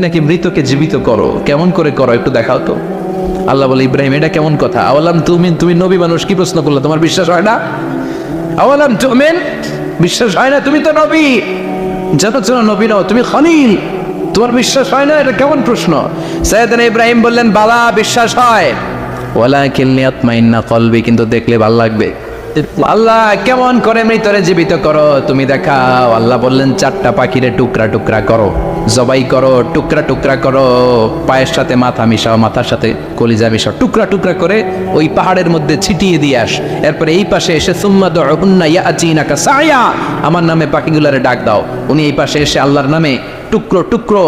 নাকি মৃতকে জীবিত করো, কেমন করে করো একটু দেখাও তো। আল্লাহ বলে, ইব্রাহিম এটা কেমন কথা? আওয়ালাম তুমি নবী মানুষ, কি প্রশ্ন করলে? তোমার বিশ্বাস হয় না? আওয়ালাম তুমিন, বিশ্বাস হয় না? তুমি তো নবী, জানো নবী নও, তুমি খলিল, তোমার বিশ্বাস হয় না? এটা কেমন প্রশ্ন? সাইয়েদনা ইব্রাহিম বললেন, বালা বিশ্বাস হয়, ওয়ালাকিন লিয়াতমাইন্না কলবি, কিন্তু দেখলে ভালো লাগবে। আল্লাহ কেমন করে মৃতরে জীবিত করো তুমি দেখাও। আল্লাহ বললেন, চারটা পাখিরে টুকরা টুকরা করো, জবাই করো, টুকরা টুকরা করো, পায়ের সাথে মাথা মিশাও, মাথার সাথে কলিজা মিশাও, টুকরা টুকরা করে ওই পাহাড়ের মধ্যে ছিটিয়ে দিয়ে আস। এরপরে এই পাশে এসে সুম্মা দুউহুন্না ইয়াতিনাকা সায়া, আমার নামে পাখিগুলোরে ডাক দাও। উনি এই পাশে এসে আল্লাহর নামে টুকরো টুকরো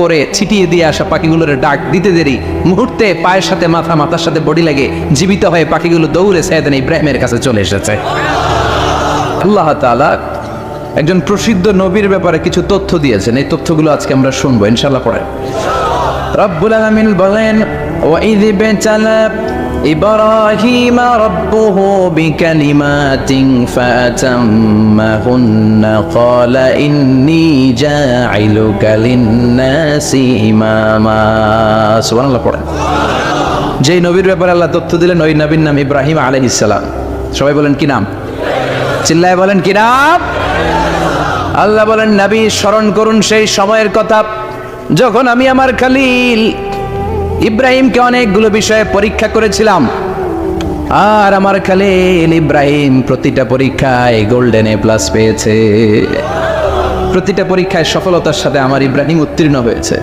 করে ছিটিয়ে দিয়ে আসা পাখিগুলোর ডাক দিতে দেরি মুহূর্তে পায়ের সাথে মাথা, মাথার সাথে বডি লাগে জীবিত হয়ে পাখিগুলো দৌড়ে সাইয়েদনা ইব্রাহিমের কাছে চলে এসেছে। আল্লাহ তাআলা একজন প্রসিদ্ধ নবীর ব্যাপারে কিছু তথ্য দিয়েছেন, এই তথ্যগুলো আজকে আমরা শুনবো ইনশাআল্লাহ। পড়ে রব্বুল আলামিন বলেন, ওয়াইয বিতালা ইব্রাহিম রাব্বুহু বিকালিমাতিন ফাতাম্মাহুন্না ক্বালা ইন্নী জাঈলুকা লিন-নাসি ইমামা। সুবহানাল্লাহ। পড়ে যেই নবীর ব্যাপারে আল্লাহ তথ্য দিলেন, ওই নবীর নাম ইব্রাহিম আলাইহিস সালাম। সবাই বলেন কি নাম? চিল্লায় বলেন কি নাম? আল্লাহ বলেন, নবী স্মরণ করুন সেই সময়ের কথা যখন আমি আমার খলিল ইব্রাহিমকে অনেকগুলো বিষয়ে পরীক্ষা করেছিলাম, আর আমার খলিল ইব্রাহিম প্রতিটা পরীক্ষায় গোল্ডেন এ প্লাস পেয়েছে। প্রতিটা পরীক্ষায় সফলতার সাথে আমার ইব্রাহিম উত্তীর্ণ হয়েছে।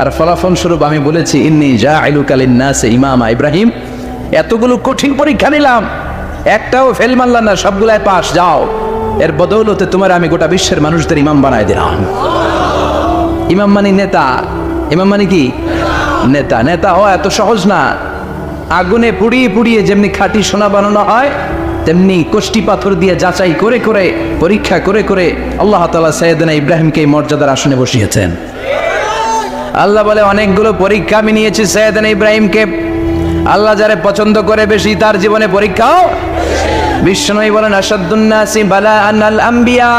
আর ফলাফল স্বরূপ আমি বলেছি, ইন্নী জাঈলুকা লিন-নাসি ইমামা। ইব্রাহিম, এতগুলো কঠিন পরীক্ষা নিলাম, একটাও ফেল মারলাম না, সবগুলাই পাস, যাও। এর বদৌলতে তোমার আমি গোটা বিশ্বের মানুষদের ইমাম বানায় দিলাম। ইমাম মানে নেতা, ইমাম মানে কি? নেতা। নেতা হওয়া এত সহজ না। আগুনে পুড়িয়ে পুড়িয়ে যেমনি খাঁটি সোনা বানানো হয়, তেমনি কষ্টি পাথর দিয়ে যাচাই করে করে, পরীক্ষা করে করে আল্লাহ তাআলা সাইয়েদনা ইব্রাহিমকে এই মর্যাদার আসনে বসিয়েছেন। আল্লাহ বলে, অনেকগুলো পরীক্ষা আমি নিয়েছি সাইয়েদনা ইব্রাহিমকে। আল্লাহ যারে পছন্দ করে বেশি, তার জীবনে পরীক্ষাও। বিশ্বনবী বলেন, আশাদ্দুন নাসি বালাআন আল আম্বিয়া।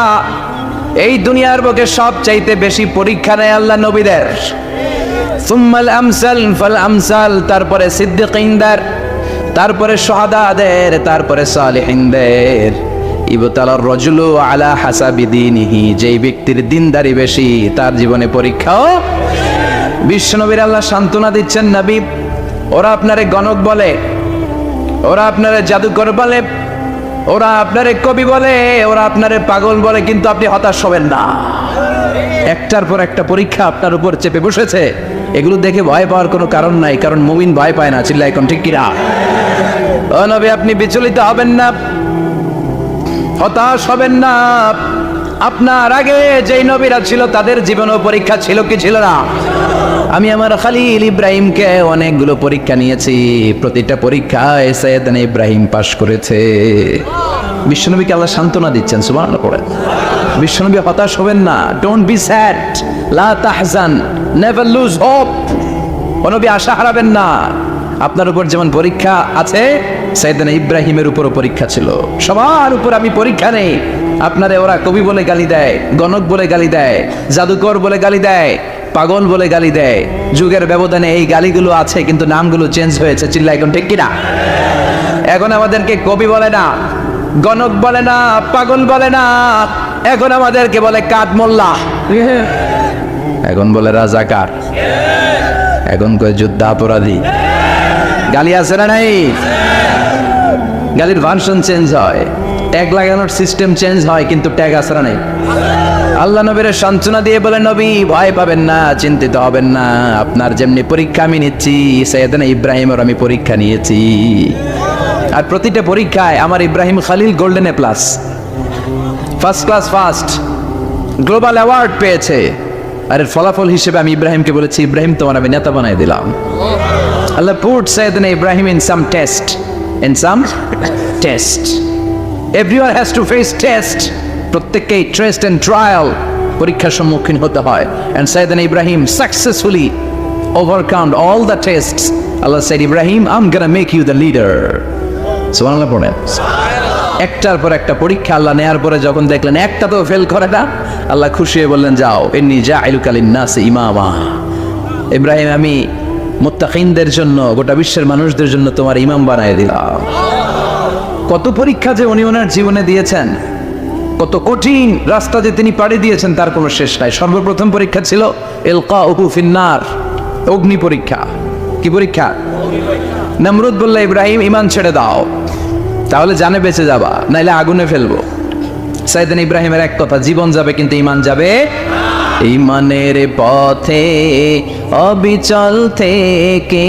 এই দুনিয়ার বুকে সবচাইতে বেশি পরীক্ষা নেয় আল্লাহ নবীদের। সুম্মাল আমসাল ফাল আমসাল, তারপরে সিদ্দিকিনদের, তারপরে শুহাদাদের, তারপরে সালিহিনদের। ইবতালার রাজুলু আলা হাসাবি দীনিহি, যেই ব্যক্তির দিনদারি বেশি তার জীবনে পরীক্ষাও। বিশ্বনবীর আল্লাহ সান্ত্বনা দিচ্ছেন, নবী ওরা আপনারে গণক বলে, ওরা আপনারে জাদুকর বলে, ওরা আপনারে কবি বলে, ওরা আপনারে পাগল বলে, কিন্তু আপনি হতাশ হবেন না। একটার পর একটা পরীক্ষা আপনার উপর চেপে বসেছে, এগুলো দেখে ভয় পাওয়ার কোনো কারণ নাই, কারণ মুমিন ভয় পায় না। চিল্লায় এখন ঠিক কিনা? ও নবী, আপনি বিচলিত হবেন না, হতাশ হবেন না। আপনার আগে যেই নবীরা ছিল তাদের জীবনেও পরীক্ষা ছিল কি ছিল না? আমি আমার খলিল ইব্রাহিমকে অনেকগুলো পরীক্ষা নিয়েছি, প্রতিটা পরীক্ষায় সাইয়েদনা ইব্রাহিম পাশ করেছে। বিশ্বনবীকে আল্লাহ সান্ত্বনা দিচ্ছেন। সুবহানাল্লাহ। পড়েন, বিশ্বনবী হতাশ হবেন না। ডোন্ট বি স্যাড, লা তাহজান, নেভার লুজ হোপ। নবী আশা হারাবেন না। আপনার উপর যেমন পরীক্ষা আছে, সাইয়েদনা ইব্রাহিমের উপরও পরীক্ষা ছিল। সবার উপর আমি পরীক্ষা নেই। আপনারে ওরা কবি বলে গালি দেয়, গণক বলে গালি দেয়, জাদুকর বলে গালি দেয়, পাগল বলে গালি দেয়। যুগের ব্যবধানে এই গালিগুলো আছে, কিন্তু নামগুলো চেঞ্জ হয়েছে। চিল্লা এখন ঠিক কিনা? এখন আমাদেরকে কবি বলে না, গণক বলে না, পাগল বলে না, এখন আমাদেরকে বলে কাঠ মোল্লা, এখন বলে রাজাকার, এখন কয় যুদ্ধাপরাধী। গালি আছে না নাই? গালির ভার্সন চেঞ্জ হয়, ট্যাগ লাগানোর সিস্টেম চেঞ্জ হয়, কিন্তু ট্যাগ আছে না নাই? আল্লাহ নবীর সান্ত্বনা দিয়ে বলে, নবী ভয় পাবেন না, চিন্তিত হবেন না। আপনার যেমনি পরীক্ষা আমি নিচ্ছি, সাইয়েদনা ইব্রাহিমের আমি পরীক্ষা নিয়েছি। আর প্রতিটা পরীক্ষায় আমার Ibrahim Khalil golden A plus, first class first, global award পেয়েছে। আর এর ফলাফল হিসেবে আমি ইব্রাহিমকে বলেছি, ইব্রাহিম তোমার আমি নেতা বানাই দিলাম। Allah put Sayyidna Ibrahim in some test, in some test. Everyone has to face test. প্রত্যেককেই টেস্ট এন্ড ট্রায়াল, পরীক্ষার সম্মুখীন হতে হয়। And Sayyidna Ibrahim successfully overcome all the tests. Allah said, Ibrahim, I'm gonna make you the leader. সুবহানাল্লাহ। পড়েন, একটার পর একটা পরীক্ষা আল্লাহ নেয়ার পরে যখন দেখলেন একটা তো ফেল করে না, আল্লাহ খুশি হয়ে বললেন, যাও, ইন্নী জাঈলুকা লিন-নাসি ইমামা, ইব্রাহিম আমি মুত্তাকিনদের জন্য, গোটা বিশ্বের মানুষদের জন্য তোমার ইমাম বানায় দিলাম। কত পরীক্ষা যে উনি ওনার জীবনে দিয়েছেন, কত কঠিন রাস্তা যে তিনি পাড়ি দিয়েছেন তার কোনো শেষ নাই। সর্বপ্রথম পরীক্ষা ছিল ইলকাউহু ফিন্নার, অগ্নি পরীক্ষা। কি পরীক্ষা? নমরুদ বলল ইব্রাহিম ঈমান ছেড়ে দাও, তাহলে জানে বেঁচে যাবা, নাইলে আগুনে ফেলবো। সাইয়েদনা ইব্রাহিমের এক কথা, জীবন যাবে কিন্তু ঈমান যাবে। ঈমানের পথে অবিচল থেকে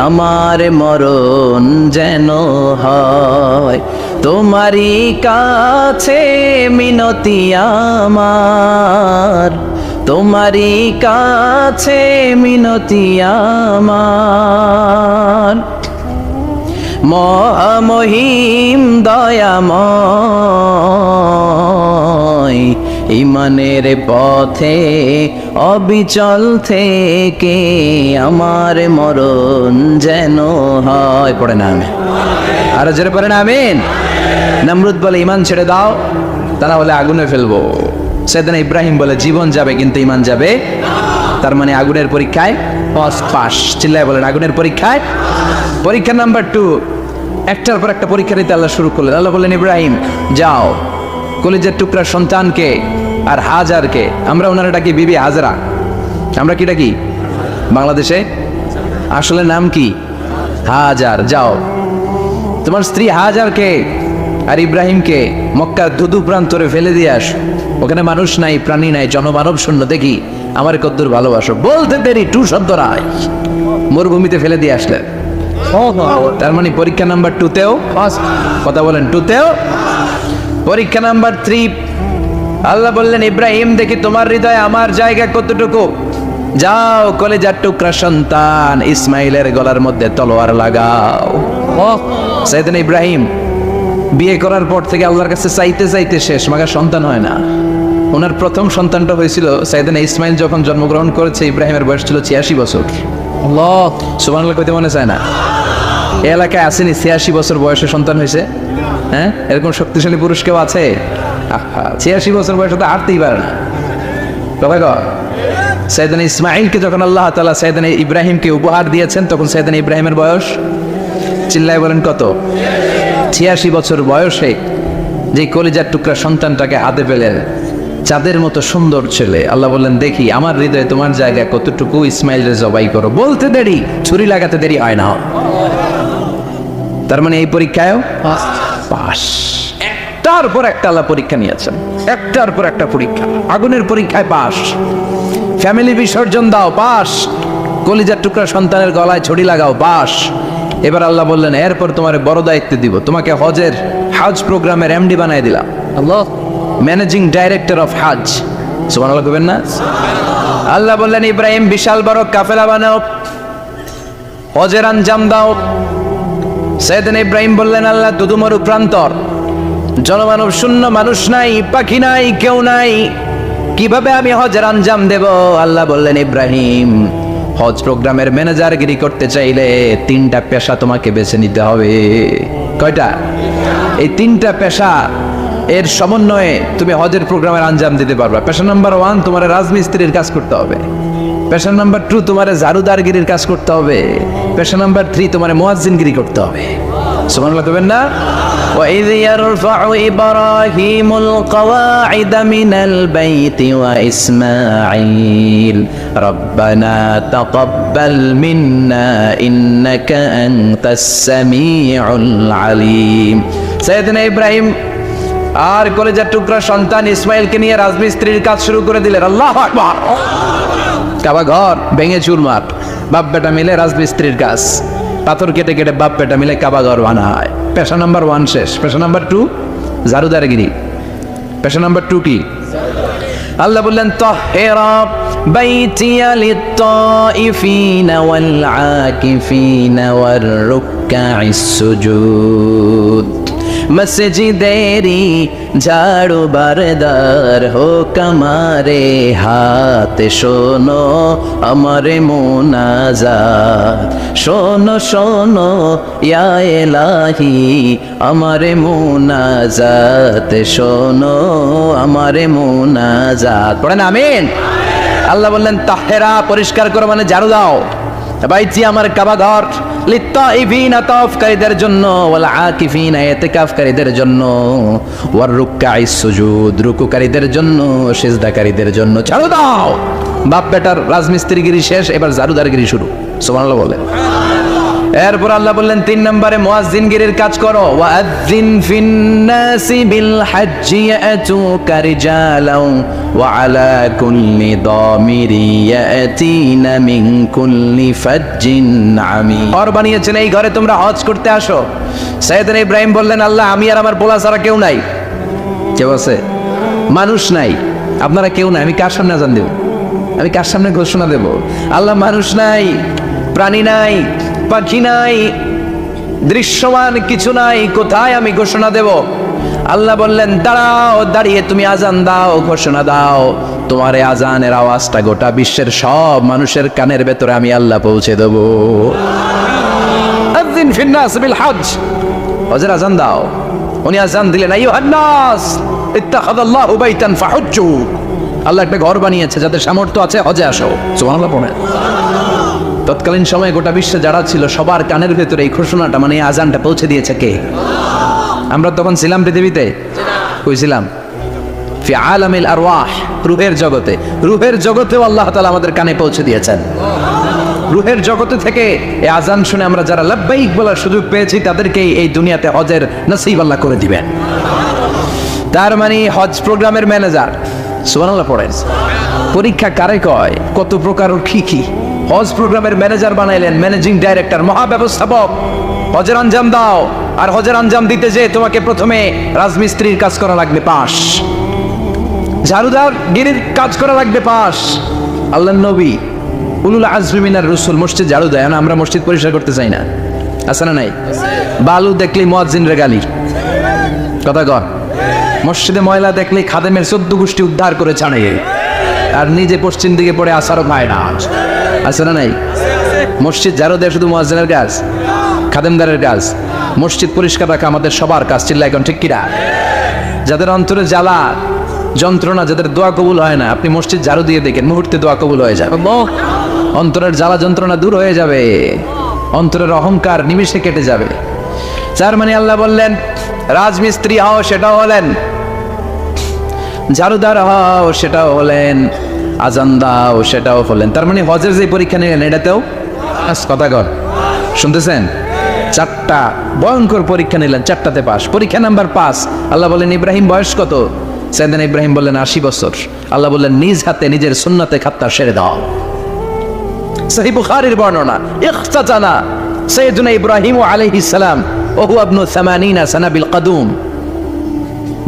আমার মরণ যেন হয়, তোমারই কাছে মিনতি আমার, তোমারই কাছে মিনতি আমার। মহামহিম দয়াময়, ঈমানের পথে অবিচল থেকে আমার মরণ যেন হয়। পড়ে না আমি আরো জোরে পড়ে না আমিন। নমরুদ বলে ঈমান ছেড়ে দাও, তা না হলে আগুনে ফেলবো। সাইয়েদনা ইব্রাহিম বলে জীবন যাবে কিন্তু ঈমান যাবে। তার মানে আগুনের পরীক্ষায় পাস। চিল্লায় বলেন আগুনের পরীক্ষায়। পরীক্ষা নাম্বার 2, একটার পর একটা পরীক্ষা দিতে আল্লাহ শুরু করলেন। আল্লাহ বললেন ইব্রাহিম যাও, কলিজার টুকরা সন্তানকে আর হাজারকে, আমরা ওনারা ডাকি বিবি হাজরা, আমরা কি ডাকি বাংলাদেশে, আসলে নাম কি হাজার, যাও তোমার স্ত্রী হাজারকে আর ইব্রাহিমকে মক্কার ধুধু প্রান্তরে ফেলে দিয়ে আস। ওখানে মানুষ নাই, প্রাণী নাই, জনমানব শূন্য, দেখি আমার কদ্দুর ভালোবাসো। বলতে দেরি টু শব্দ নাই, মরুভূমিতে ফেলে দিয়ে আসলেন। তার মানে পরীক্ষা নাম্বার 2তেও কথা বলেন, 2তেও। পরীক্ষা নাম্বার 3, আল্লাহ বললেন ইব্রাহিম দেখি তোমার হৃদয়ে আমার জায়গা কতটুকু, যাও কলিজার টুকরা সন্তান ইসমাইলের গলার মধ্যে তলোয়ার লাগাও। সাইয়েদনা ইব্রাহিম বিয়ে করার পর থেকে আল্লাহর কাছে চাইতে চাইতে শেষ, মাগা সন্তান হয় না। ওনার প্রথম সন্তানটা হয়েছিল সাইয়েদনা ইসমাইল যখন জন্মগ্রহণ করেছে, ইব্রাহিমের বয়স ছিল 86 বছর। আল্লাহ সুবহানাল্লাহ কইতে মনে চায় না। এই এলাকায় আসেনি 86 বছর বয়সে সন্তান হয়েছে? হ্যাঁ, এরকম শক্তিশালী পুরুষ কেউ আছে? 86 বছর বয়সে তো হাঁটতেই পারে না। কথা কর। সাইয়েদনা ইসমাইলকে যখন আল্লাহ তাআলা সাইয়েদনা ইব্রাহিমকে উপহার দিয়েছেন, তখন সাইয়েদনা ইব্রাহিমের বয়স, চিল্লায় বলেন কত? 86 বছর বয়সে যে কলিজার টুকরা সন্তানটাকে হাতে পেলেন, চাঁদের মতো সুন্দর ছেলে। আল্লাহ বললেন দেখি আমার হৃদয়ে তোমার জায়গা কতটুকু, ইসমাইলের জবাই করো। বলতে দেরি, ছুরি লাগাতে দেরি হয় না। তার মানে এই পরীক্ষায় পাস। একটার পর একটা আল্লাহ পরীক্ষা নিয়েছেন, একটার পর একটা পরীক্ষা। আগুনের পরীক্ষায় পাস, ফ্যামিলি বিসর্জন দাও পাস, কলিজার টুকরা সন্তানের গলায় ছড়ি লাগাও পাস। এবার আল্লাহ বললেন এরপর তোমার বড় দায়িত্ব দিব, তোমাকে হজ প্রোগ্রামের এমডি বানাই দিলাম। আল্লাহ ম্যানেজিং ডাইরেক্টর অফ হজ। সুবহানাল্লাহ কইবেন না? আল্লাহ বললেন ইব্রাহিম বিশাল বড় কাফেলা বানাও, হজের আঞ্জাম দাও। সাইয়েদনা ইব্রাহিম বললেন আল্লাহ দুদুমরু প্রান্তর, জনমানব শূন্য, মানুষ নাই, পাখি নাই, কেউ নাই, কিভাবে আমি হজের আঞ্জাম দেব? আল্লাহ বললেন ইব্রাহিম হজ প্রোগ্রামের ম্যানেজারগিরি করতে চাইলে 3টা পেশা তোমাকে বেছে নিতে হবে। কয়টা? এই 3টা পেশা এর সমন্বয়ে তুমি হজের প্রোগ্রামের আঞ্জাম দিতে পারবে। পেশা নাম্বার 1 তোমার রাজমিস্ত্রির কাজ করতে হবে। পেশা নাম্বার 2 তোমার জারুদারগিরির কাজ করতে হবে। পেশা নাম্বার 3 তোমার মুয়াজ্জিনগিরি করতে হবে। সুবহানাল্লাহ কইবেন না? وَإِذْ يَرْفَعُ إِبْرَاهِيمُ الْقَوَاعِدَ مِنَ الْبَيْتِ وَإِسْمَاعِيلُ رَبَّنَا تَقَبَّلْ مِنَّا إِنَّكَ أَنْتَ السَّمِيعُ الْعَلِيمُ। সাইয়েদনা ইব্রাহিম আর কলেজার টুকরা সন্তান ইসমাইলকে নিয়ে রাজমিস্ত্রির কাজ শুরু করে দিলেন। আল্লাহু আকবার। কাবা ঘর ভেঙে চুরমার, বাপ বেটা মিলে রাজমিস্ত্রির কাজ, পাথর কেটে কেটে বাপ বেটা মিলে কাবা ঘর বানায়। পেশা নাম্বার 1 শেষ। পেশা নাম্বার 2 জারুদারগিরি। পেশা নাম্বার 2 কি? আল্লাহ বললেন তাহহিরা বাইতিয়া লিত-তাইফিনা ওয়াল আকিফিনা ওয়ার রুকআইস সুজুদ। মসজিদেরি ঝাড়ু বারদার হোক আমারে হাত, শোনো আমারে মুনাজাত, শোনো শোনো ইয়া ইলাহি আমারে মুনাজাত, শোনো আমারে মুনাজাত। পড়েন আমিন। আল্লাহ বললেন তাহেরা, পরিষ্কার করো মানে ঝাড়ু দাও। বাইতি আমার কাবা ঘর, লিত্তাইফিনা তাওয়াফকারীদের জন্য, ওয়াল আকিফিনা ইতিকাফকারীদের জন্য, ওয়ার রুকআইস সুজুদ রুকুকারীদের জন্য, সিজদাকারীদের জন্য ঝাড়ু দাও। বাপ বেটার রাজমিস্ত্রিগিরি শেষ, এবার ঝাড়ুদারগিরি শুরু। সুবহানাল্লাহ বলেন। এরপর আল্লাহ বললেন 3 নম্বরে মুয়াজ্জিনগিরির কাজ করো। ওয়াআযিন ফিন্নাসি বিল হাজ্জি ইয়াতুকা রিজালাও ওয়া আলা কুল্লি দামিরি ইয়াতিনা মিন কুল্লি ফাজ্জিন আমিক। ঘর বানিয়েছেন, এই ঘরে তোমরা হজ করতে আসো। সাইয়েদনা ইব্রাহিম বললেন, আল্লাহ আমি আর আমার পোলা ছাড়া কেউ নাই। কেউ আছে? মানুষ নাই, আপনারা কেউ নাই, আমি কার সামনে আযান দেব? আমি কার সামনে ঘোষণা দেব? আল্লাহ মানুষ নাই, প্রাণী নাই, পাখি নাই, দৃশ্যমান কিছু নাই, কোথায় আমি ঘোষণা দেব? আল্লাহ বললেন দাঁড়াও, দাঁড়িয়ে তুমি আজান দাও, ঘোষণা দাও। তোমার এই আজানের আওয়াজটা গোটা বিশ্বের সব মানুষের কানের ভেতরে আমি আল্লাহ পৌঁছে দেব। আযিন ফিন্নাস বিল হজ, হজের আজান দাও। উনি আজান দিলেন, আইয়ুহান নাস ইত্তাখাযাল্লাহু বাইতান ফাহুজ্জু। আল্লাহ একটা ঘর বানিয়েছে, যাদের সামর্থ্য আছে হজে আসো। সুবহানাল্লাহ পড়েন। তৎকালীন সময়ে গোটা বিশ্বে যারা ছিল সবার কানের ভেতরে এই ঘোষণাটা মানে আজানটা পৌঁছে দিয়েছে কে? আমরা তখন ছিলাম পৃথিবীতে? কই ছিলাম? ফি আলামিল আরওয়াহ, রূহের জগতে। রূহের জগতেও আল্লাহ তাআলা আমাদের কানে পৌঁছে দিয়েছেন। রূহের জগতে থেকে এই আজান শুনে আমরা যারা লাব্বাইক বলার সুযোগ পেয়েছি, তাদেরকে এই দুনিয়াতে হজের নসিব আল্লাহ করে দিবেন। তার মানে হজ প্রোগ্রামের ম্যানেজার। সুবহানাল্লাহ পড়েন। পরীক্ষা কারে কয়? কত প্রকার কি কি? হজ প্রোগ্রামের ম্যানেজার বানাইলেন, ম্যানেজিং ডাইরেক্টর, মহাব্যবস্থাপক। হজের আঞ্জাম দাও, আর হজের আঞ্জাম দিতে যে তোমাকে প্রথমে রাজমিস্ত্রির কাজ করা লাগবে পাস, ঝাড়ুদার গিরির কাজ করা লাগবে পাস। আল্লাহর নবী উলুল আজমি মিনার রাসূল মসজিদ ঝাড়ু দেয় না, আমরা মসজিদ পরিষ্কার করতে চাই না। আছে না নাই? বালু দেখলেই মুয়াজ্জিনের গালি। কথা কর। মসজিদে ময়লা দেখলেই খাদেমের 14 গোষ্ঠী উদ্ধার করে ছাড়ে, আর নিজে পশ্চিম দিকে পড়ে আসারও খায় না। আছে না নাই? মসজিদ ঝাড়ু দেয় শুধু মুয়াজ্জিনের কাজ, খাদেমদারের কাজ। মসজিদ পরিষ্কার রাখা আমাদের সবার কাজ। চিল্লা এখন ঠিক কিনা? যাদের অন্তরে জ্বালা যন্ত্রণা, যাদের দোয়া কবুল হয় না, আপনি মসজিদ ঝাড়ু দিয়ে দেখেন, মুহূর্তে দোয়া কবুল হয়ে যাবে। অন্তরের জ্বালা যন্ত্রণা দূর হয়ে যাবে, অন্তরের অহংকার নিমিষে কেটে যাবে। তার মানে আল্লাহ বললেন রাজমিস্ত্রি হও, সেটাও হলেন। ঝাড়ুদার হও, সেটাও হলেন। আজান দাও, সেটাও হলেন। তার মানে হজের যে পরীক্ষা নিলেন, এটাতেও কথা কর, শুনতেছেন? 4টা ভয়ঙ্কর পরীক্ষা নিলেন, 4টাতে পাস। পরীক্ষা নাম্বার 5। আল্লাহ বললেন ইব্রাহিম বয়স কত? সাইয়েদনা ইব্রাহিম বললেন 80 বছর। আল্লাহ বললেন নিজ হাতে নিজের সুন্নতে খাত্তা সেরে দাও। সহিহ বুখারীর বর্ণনা, ইখতাতানা সাইয়েদনা ইব্রাহিম আলাইহিস সালাম ওয়া হুয়া ইবনু 80 সানা বিল কদুম।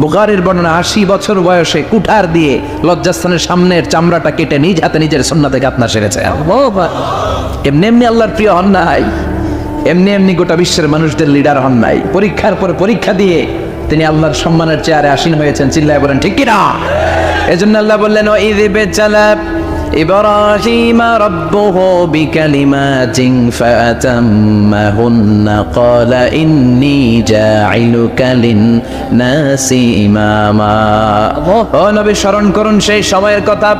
বুখারীর বর্ণনা, 80 বছর বয়সে কুঠার দিয়ে লজ্জাস্থানের সামনের চামড়াটা কেটে নিজ হাতে নিজের সুন্নতে খাত্তা সেরেছে। এমনি এমনি আল্লাহর প্রিয় হন নাই, এমনি এমনি গোটা বিশ্বের মানুষদের লিডার হন নাই। পরীক্ষার পর পরীক্ষা দিয়ে তিনি আল্লাহর সম্মানের চেয়ারে আসীন হয়েছেন। চিল্লায় বলেন ঠিক কিনা? এজন্য আল্লাহ বললেন ওয়াইয বিতালা ইব্রাহিম রাব্বুহু বিকালিমাতিন ফাতাম্মাহুন্না ক্বালা ইন্নী জাঈলুকা লিন-নাসি ইমামা। ও নবী, স্মরণ করুন সেই সময়ের কথা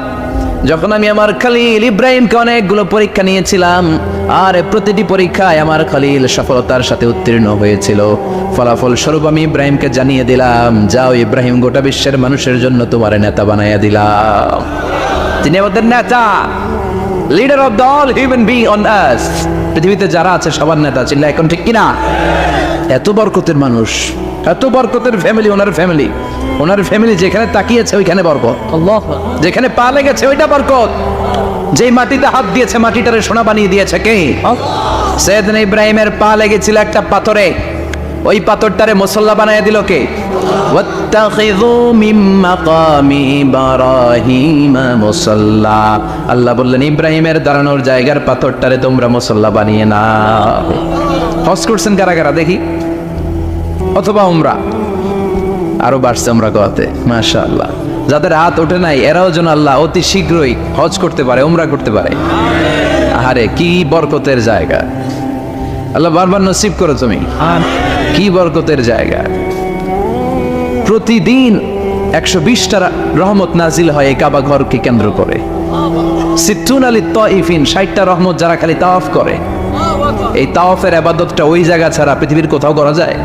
যখন আমি আমার খলিল ইব্রাহিমকে অনেকগুলো পরীক্ষা নিয়েছিলাম, আর প্রতিটি পরীক্ষায় আমার খলিল সফলতার সাথে উত্তীর্ণ হয়েছিল। ফলাফল স্বরূপ আমি ইব্রাহিমকে জানিয়ে দিলাম, যাও ইব্রাহিম, গোটা বিশ্বের মানুষের জন্য তোমার নেতা বানাইয়া দিলাম। তিনি আমাদের নেতা, leader of the all human being on earth. পৃথিবীতে যারা আছে সবার নেতা। চিল্লা এখন ঠিক কিনা? এত বরকতের মানুষ, এত বরকতের ফ্যামিলি, ওনার ফ্যামিলি যেখানে তাকিয়েছে ওইখানে বরকত। আল্লাহ, যেখানে পা লেগেছে ওইটা বরকত। যেই মাটিতে হাত দিয়েছে মাটিটারে সোনা বানিয়ে দিয়েছে কে? সাইয়েদনা ইব্রাহিমের পা লেগেছিল একটা পাথরে, ওই পাথরটারে মুসল্লা বানিয়ে দিল কে? ওয়াত্তাখিযু মিন মাকামি ইব্রাহিম মুসাল্লা। আল্লাহ বললেন ইব্রাহিমের দাঁড়ানোর জায়গার পাথরটারে তোমরা মুসল্লা বানিয়ে নাও। হজ করছেন কারা কারা দেখি? অথবা উমরা? আরো বাড়ছে উমরা করতে, মাশাআল্লাহ। যাদের হাত ওঠে নাই এরাও যেন আল্লাহ অতি শীঘ্রই হজ করতে পারে, উমরা করতে পারে। আরে কি বরকতের জায়গা! আল্লাহ বারবার নসিব করো তুমি। কি বরকতের জায়গা! প্রতিদিন 120টা রহমত নাজিল হয় এই কাবা ঘরকে কেন্দ্র করে। সিত্তুন আলী তাইফিন, 60টা রহমত যারা খালি তাওয়াফ করে। এই তাওয়াফের ইবাদতটা ওই জায়গা ছাড়া পৃথিবীর কোথাও করা যায়?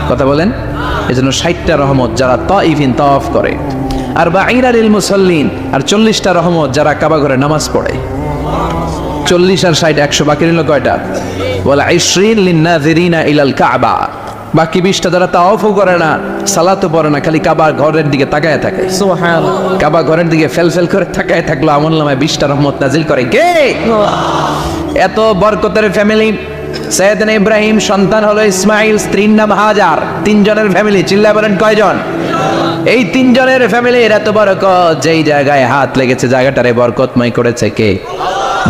কথা বলেন। এজন্য 60টা রহমত যারা তাইফিন তাওয়াফ করে, আর বাঈরা লিল মুসাল্লিন, আর 40টা রহমত যারা কাবা ঘরে নামাজ পড়ে। 40 আর 60 100, বাকি রইল কয়টা? ওয়াল 20 লিন-নাযিরিনা ইলাল কাবা। বাকি 20টা যারা তাওয়াফও করে না, সালাতও পড়ে না, খালি কাবা ঘরের দিকে তাকায় থাকে। সুবহানাল্লাহ। কাবা ঘরের দিকে ফেল করে তাকায় থাকলো, আমলনামায় 20টা রহমত নাজিল করে কে? এত বরকতের ফ্যামিলি। সাইয়েদনা ইব্রাহিম সন্তান হলো ইসমাইল, স্ত্রীর নাম হাজার। 3 জনের ফ্যামিলি, চিল্লায় বলেন কয়জন? এই 3 জনের ফ্যামিলির এত বরকত, যেই জায়গায় হাত লেগেছে জায়গাটারে বরকতময় করেছে কে?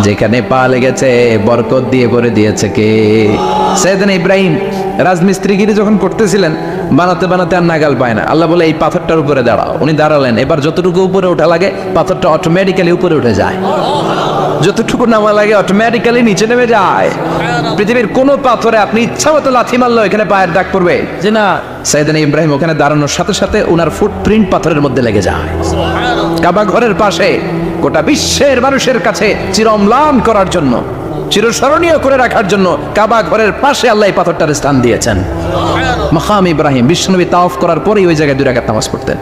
যেখানে পা লেগেছে বরকত দিয়ে ভরে দিয়েছে কে? সাইয়েদনা ইব্রাহিম রাজমিস্ত্রিগিরি যখন করতেছিলেন, বানাতে বানাতে আর নাগাল পায় না। আল্লাহ বলে এই পাথরটার উপরে দাঁড়াও। উনি দাঁড়ালেন। এবার যতটুকু উপরে ওঠা লাগে পাথরটা অটোমেটিক্যালি উপরে উঠে যায়, যতটুকু নামা লাগে অটোমেটিক্যালি নিচে নেমে যায়। পৃথিবীর কোন পাথরে আপনি ইচ্ছা মতো লাথি মারলো এখানে পায়ের দাগ পড়বে জি না। সাইয়েদনা ইব্রাহিম ওখানে দাঁড়ানোর সাথে সাথে ওনার ফুটপ্রিন্ট পাথরের মধ্যে লেগে যায়। কাবা ঘরের পাশে গোটা বিশ্বের মানুষের কাছে চিরম্লান করার জন্য, চিরস্মরণীয় করে রাখার জন্য কাবা ঘরের পাশে আল্লাহ এই পাথরটার স্থান দিয়েছেন। মাকাম ইব্রাহিম। বিশ্বনবী তাওয়াফ করার পরেই ওই জায়গায় 2 রাকাত নামাজ পড়তেন।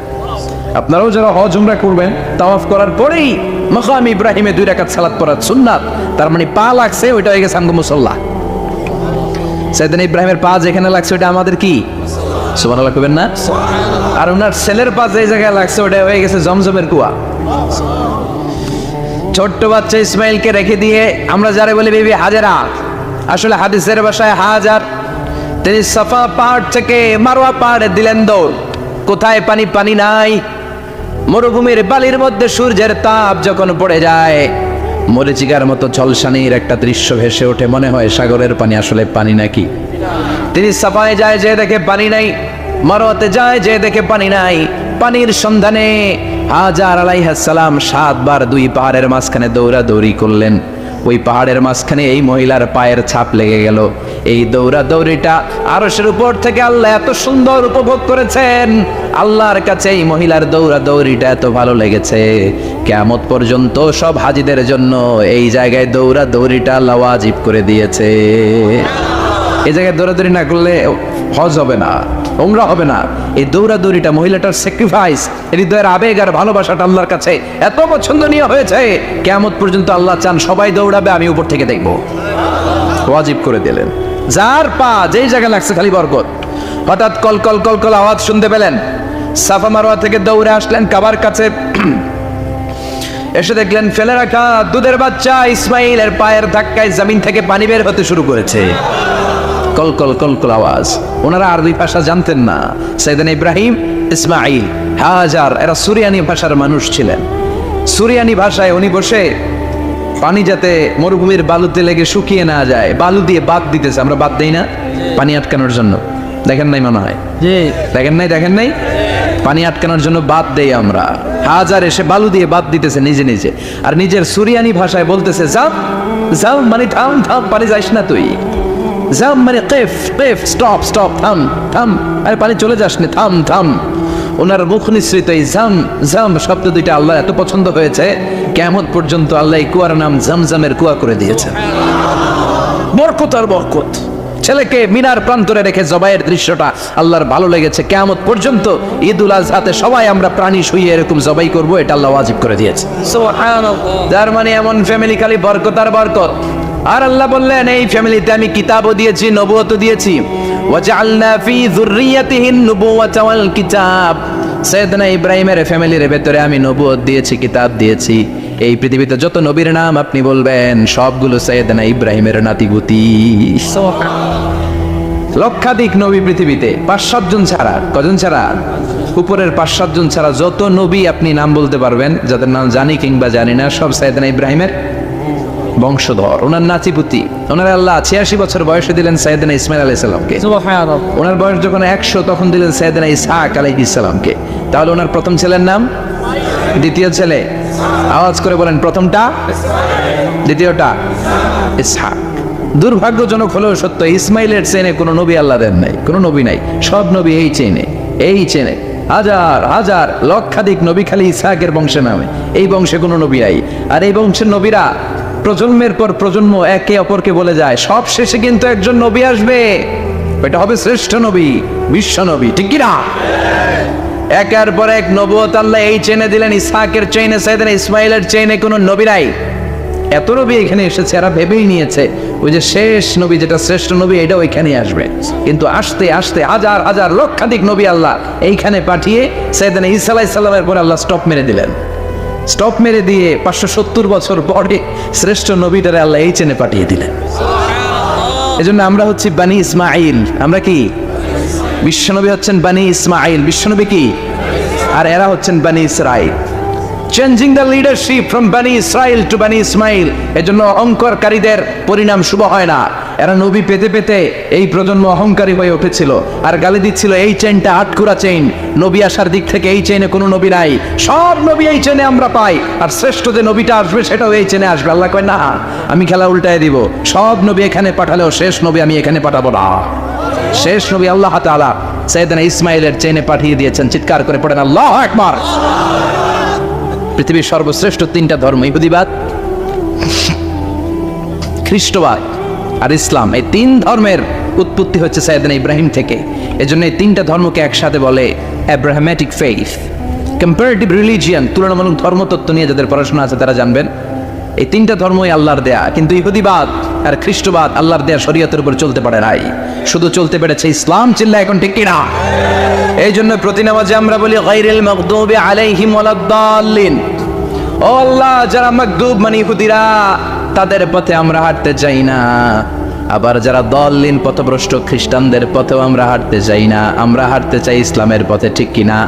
আপনারাও যারা হজ উমরা করবেন, তাওয়াফ করার পরেই মাকাম ইব্রাহিমে 2 রাকাত সালাত পড়া সুন্নাত। তার মানে পা লাগছে, ওইটা হয়ে গেছে আমগো মুসাল্লা। সাইয়েদনা ইব্রাহিমের পা যেখানে লাগছে ওটা আমাদের কি? সুবহানাল্লাহ কইবেন না? আর ওনার ছেলের পা যে জায়গায় লাগছে ওটা হয়ে গেছে জমজমের কুয়া। ছোট্ট বাচ্চা ইসমাইলকে রেখে দিয়ে আমরা যারা বলি বিবি হাজেরা, আসলে হাদিসের ভাষায় হাজার, তিনি সাফা পাহাড় থেকে মারওয়া পাহাড়ে দিলেন দৌড়। কোথায় পানি? পানি নাই। মরুভূমির বালির মধ্যে সূর্যের তাপ যখন পড়ে যায়, মরিচিকার মতো ঝলসানির একটা দৃশ্য ভেসে ওঠে, মনে হয় সাগরের পানি, আসলে পানি নাকি? তিনি সাফায় যায়, যে দেখে পানি নাই। মারওয়াতে যায়, যে দেখে পানি নাই। পানির সন্ধানে হাজার আলাইহিস সালাম 7 বার 2 পাহাড়ের মাঝখানে দৌড়াদৌড়ি করলেন। ওই পাহাড়ের মাঝখানে এই মহিলার পায়ের ছাপ লেগে গেল। এই দৌড়াদৌড়িটা আরশের উপর থেকে আল্লাহ এত সুন্দর উপভোগ করেছেন। আল্লাহর কাছে এই মহিলার দৌড়াদৌড়িটা এত ভালো লেগেছে, কিয়ামত পর্যন্ত সব হাজিদের জন্য এই জায়গায় দৌড়াদৌড়িটা আল্লাহ ওয়াজিব করে দিয়েছে। এই জায়গায় দৌড়াদৌড়ি না করলে হজ হবে না, উমরা হবে না। এই দৌড়াদৌড়িটা, মহিলাটার স্যাক্রিফাইস, হৃদয়ের আবেগ আর ভালোবাসাটা আল্লাহর কাছে এত পছন্দনীয় হয়েছে, কিয়ামত পর্যন্ত আল্লাহ চান সবাই দৌড়াবে, আমি উপর থেকে দেখব। ওয়াজিব করে দিলেন। যার পা যেই জায়গায় লাগছে খালি বরকত। হঠাৎ কল কল কল কল আওয়াজ শুনতে পেলেন। সাফা মারওয়া থেকে দৌড়ে আসলেন কাবার কাছে। এসে দেখলেন ফেলে রাখা দুধের বাচ্চা ইসমাইলের পায়ের ধাক্কায় জমিন থেকে পানি বের হতে শুরু করেছে। কলকল কলকল আওয়াজ। ওনারা আরবি ভাষা জানতেন না। সাইয়েদনা ইব্রাহিম, ইসমাইল, হাজার এরা সুরিয়ানি ভাষার মানুষ ছিলেন। সুরিয়ানি ভাষায় উনি বসে পানি যাতে মরুভূমির বালুতে লেগে শুকিয়ে না যায়, বালু দিয়ে বাদ দিতেছে। আমরা বাদ দেই না পানি আটকানোর জন্য? দেখেন নাই মনে হয়? দেখেন নাই? পানি আটকানোর জন্য বাদ দেই আমরা। হাজার এসে বালু দিয়ে বাদ দিতেছে নিজে নিজে, আর নিজের সুরিয়ানি ভাষায় বলতেছে যাও যাও, মানে থাম থাম, পানি যাইস না তুই। জাম মানে কেফ কেফ, স্টপ স্টপ, থাম থাম, আরে পানি চলে যাস না, থাম থাম। ওনার মুখ নিঃসৃত এই জাম জাম শব্দ দুইটা আল্লাহ এত পছন্দ হয়েছে, কিয়ামত পর্যন্ত আল্লাহ এই কুয়ার নাম জামজামের কুয়া করে দিয়েছে। বরকত আর বরকত। ছেলেকে মিনার প্রান্তরে রেখে জবাইয়ের দৃশ্যটা আল্লাহর ভালো লেগেছে। কিয়ামত পর্যন্ত ঈদুল আজহাতে সবাই আমরা প্রাণী শুইয়ে এরকম জবাই করব, এটা আল্লাহ ওয়াজিব করে দিয়েছে। সুবহানাল্লাহ। তার মানে এমন ফ্যামিলি খালি বরকত আর বরকত। আর আল্লাহ বললেন এই ফ্যামিলিতে আমি কিতাবও দিয়েছি, নবুয়তও দিয়েছি। ওয়াজআলনা ফি যুররিয়াতিহিন নুবুওয়াতা ওয়াল কিতাব। সাইয়েদনা ইব্রাহিমের ফ্যামিলির ভেতরে আমি নবুয়ত দিয়েছি, কিতাব দিয়েছি। এই পৃথিবীতে যত নবীর নাম আপনি বলবেন সবগুলো সাইয়েদনা ইব্রাহিমের নাতিগুতি। লক্ষাধিক নবী পৃথিবীতে, 5-7 জন ছাড়া। কজন ছাড়া? উপরের 5-7 জন ছাড়া যত নবী আপনি নাম বলতে পারবেন, যাদের নাম জানি কিংবা জানি না, সব সাইয়েদনা ইব্রাহিমের বংশধর, ওনার নাতিপুতি। ওনার আল্লাহ 86 বছর বয়সে দিলেন সাইয়েদনা ইসমাইল আলাইহিস সালামকে। সুবহানাল্লাহ। ওনার বয়স যখন 100 তখন দিলেন সাইয়েদনা ইসহাক আলাইহিস সালামকে। তাহলে ওনার প্রথম ছেলের নাম? দ্বিতীয় ছেলে? আওয়াজ করে বলেন, প্রথমটা? দ্বিতীয়টা? ইসহাক। দুর্ভাগ্যজনক হলেও সত্য, ইসমাইলের চেনে কোনো নবী আল্লাহ দেন নাই, কোনো নবী নাই। সব নবী এই চেনে হাজার হাজার লক্ষাধিক নবী খালি ইসহাকের বংশে নামে, এই বংশে কোনো নবী নাই। আর এই বংশের নবীরা প্রজন্মের পর প্রজন্ম একে অপরকে বলে যায়, সব শেষে কিন্তু একজন নবী আসবে, এটা হবে শ্রেষ্ঠ নবী, বিশ্ব নবী, ঠিক কিনা? একের পর এক নবুয়ত আল্লাহ এই চেনে দিলেন। ইসহাকের চেইনে, সাইয়েদনা ইসমাইলের চেইনে কোনো নবী নাই। এত নবী এখানে এসেছে, এরা ভেবেই নিয়েছে ওই যে শেষ নবী, যেটা শ্রেষ্ঠ নবী, এটা ওইখানে আসবে। কিন্তু আসতে আসতে হাজার হাজার লক্ষাধিক নবী আল্লাহ এইখানে পাঠিয়ে সাইয়েদনা ঈসা আলাইহিস সালামের পরে আল্লাহ স্টপ মেরে দিলেন। স্টপ মেরে দিয়ে 570 বছর পরে শ্রেষ্ঠ নবীটারে আল্লাহ এই চেনে পাঠিয়ে দিলেন। এজন্য আমরা হচ্ছি বানি ইসমাইল। আমরা কি? বিশ্বনবী হচ্ছেন বানি ইসমাইল, বিশ্বনবী কি? আর এরা হচ্ছেন বানি Israil. Changing the leadership from বানি ইসরাইল টু বানি ইসমাইল। এজন্য অহংকারীদের পরিণাম শুভ হয় না। এরা নবী পেতে পেতে এই প্রজন্ম অহংকারী হয়ে উঠেছিল আর গালি দিচ্ছিল এই চেইনটা আটকুরা চেইন, নবী আসার দিক থেকে এই চেইনে কোনো নবী নাই, সব নবী এই চেইনে আমরা পাই, আর শ্রেষ্ঠ যে নবীটা আসবে সেটাও এই চেইনে আসবে। আল্লাহ কয় না, আমি খেলা উল্টায় দিব, সব নবী এখানে পাঠালেও শেষ নবী আমি এখানে পাঠাবো না। শেষ নবী আল্লাহ তাআলা সাইয়েদনা ইসমাইলের চেইনে পাঠিয়ে দিয়েছেন। চিৎকার করে পড়েন আল্লাহু আকবার। পৃথিবীর সর্বশ্রেষ্ঠ তিনটা ধর্ম, ইহুদিবাদ, খ্রিস্টবাদ আর ইসলাম, এই তিন ধর্মের উৎপত্তি হচ্ছে সাইয়েদনা ইব্রাহিম থেকে। এজন্য এই তিনটা ধর্মকে একসাথে বলে অ্যাব্রাহামেটিক ফেইথ। কম্পারেটিভ রিলিজিয়ান, তুলনামূলক ধর্মতত্ত্ব নিয়ে যাদের পড়াশোনা আছে তারা জানবেন এই তিনটা ধর্মই আল্লাহর দেয়া। কিন্তু ইহুদিবাদ আর খ্রিস্টবাদ আল্লাহর দেয়া শরীয়তের উপর চলতে পারে নাই, শুধু চলতে পেরেছে ইসলাম। চিল্লা এখন ঠিক কিনা? এই জন্য প্রতি নামাজে আমরা বলি গায়রিল মাগদুবি আলাইহিম ওয়ালাদ-দাল্লিন। ও আল্লাহ, যারা মাগদুব মানে ইহুদিরা, তাদের পথে আমরা হাঁটতে চাই না। আবার যারা দল্লিন পথভ্রষ্ট খ্রিস্টানদের পথেও আমরা হাঁটতে চাই না, আমরা হাঁটতে চাই ইসলামের পথে, ঠিক কিনা?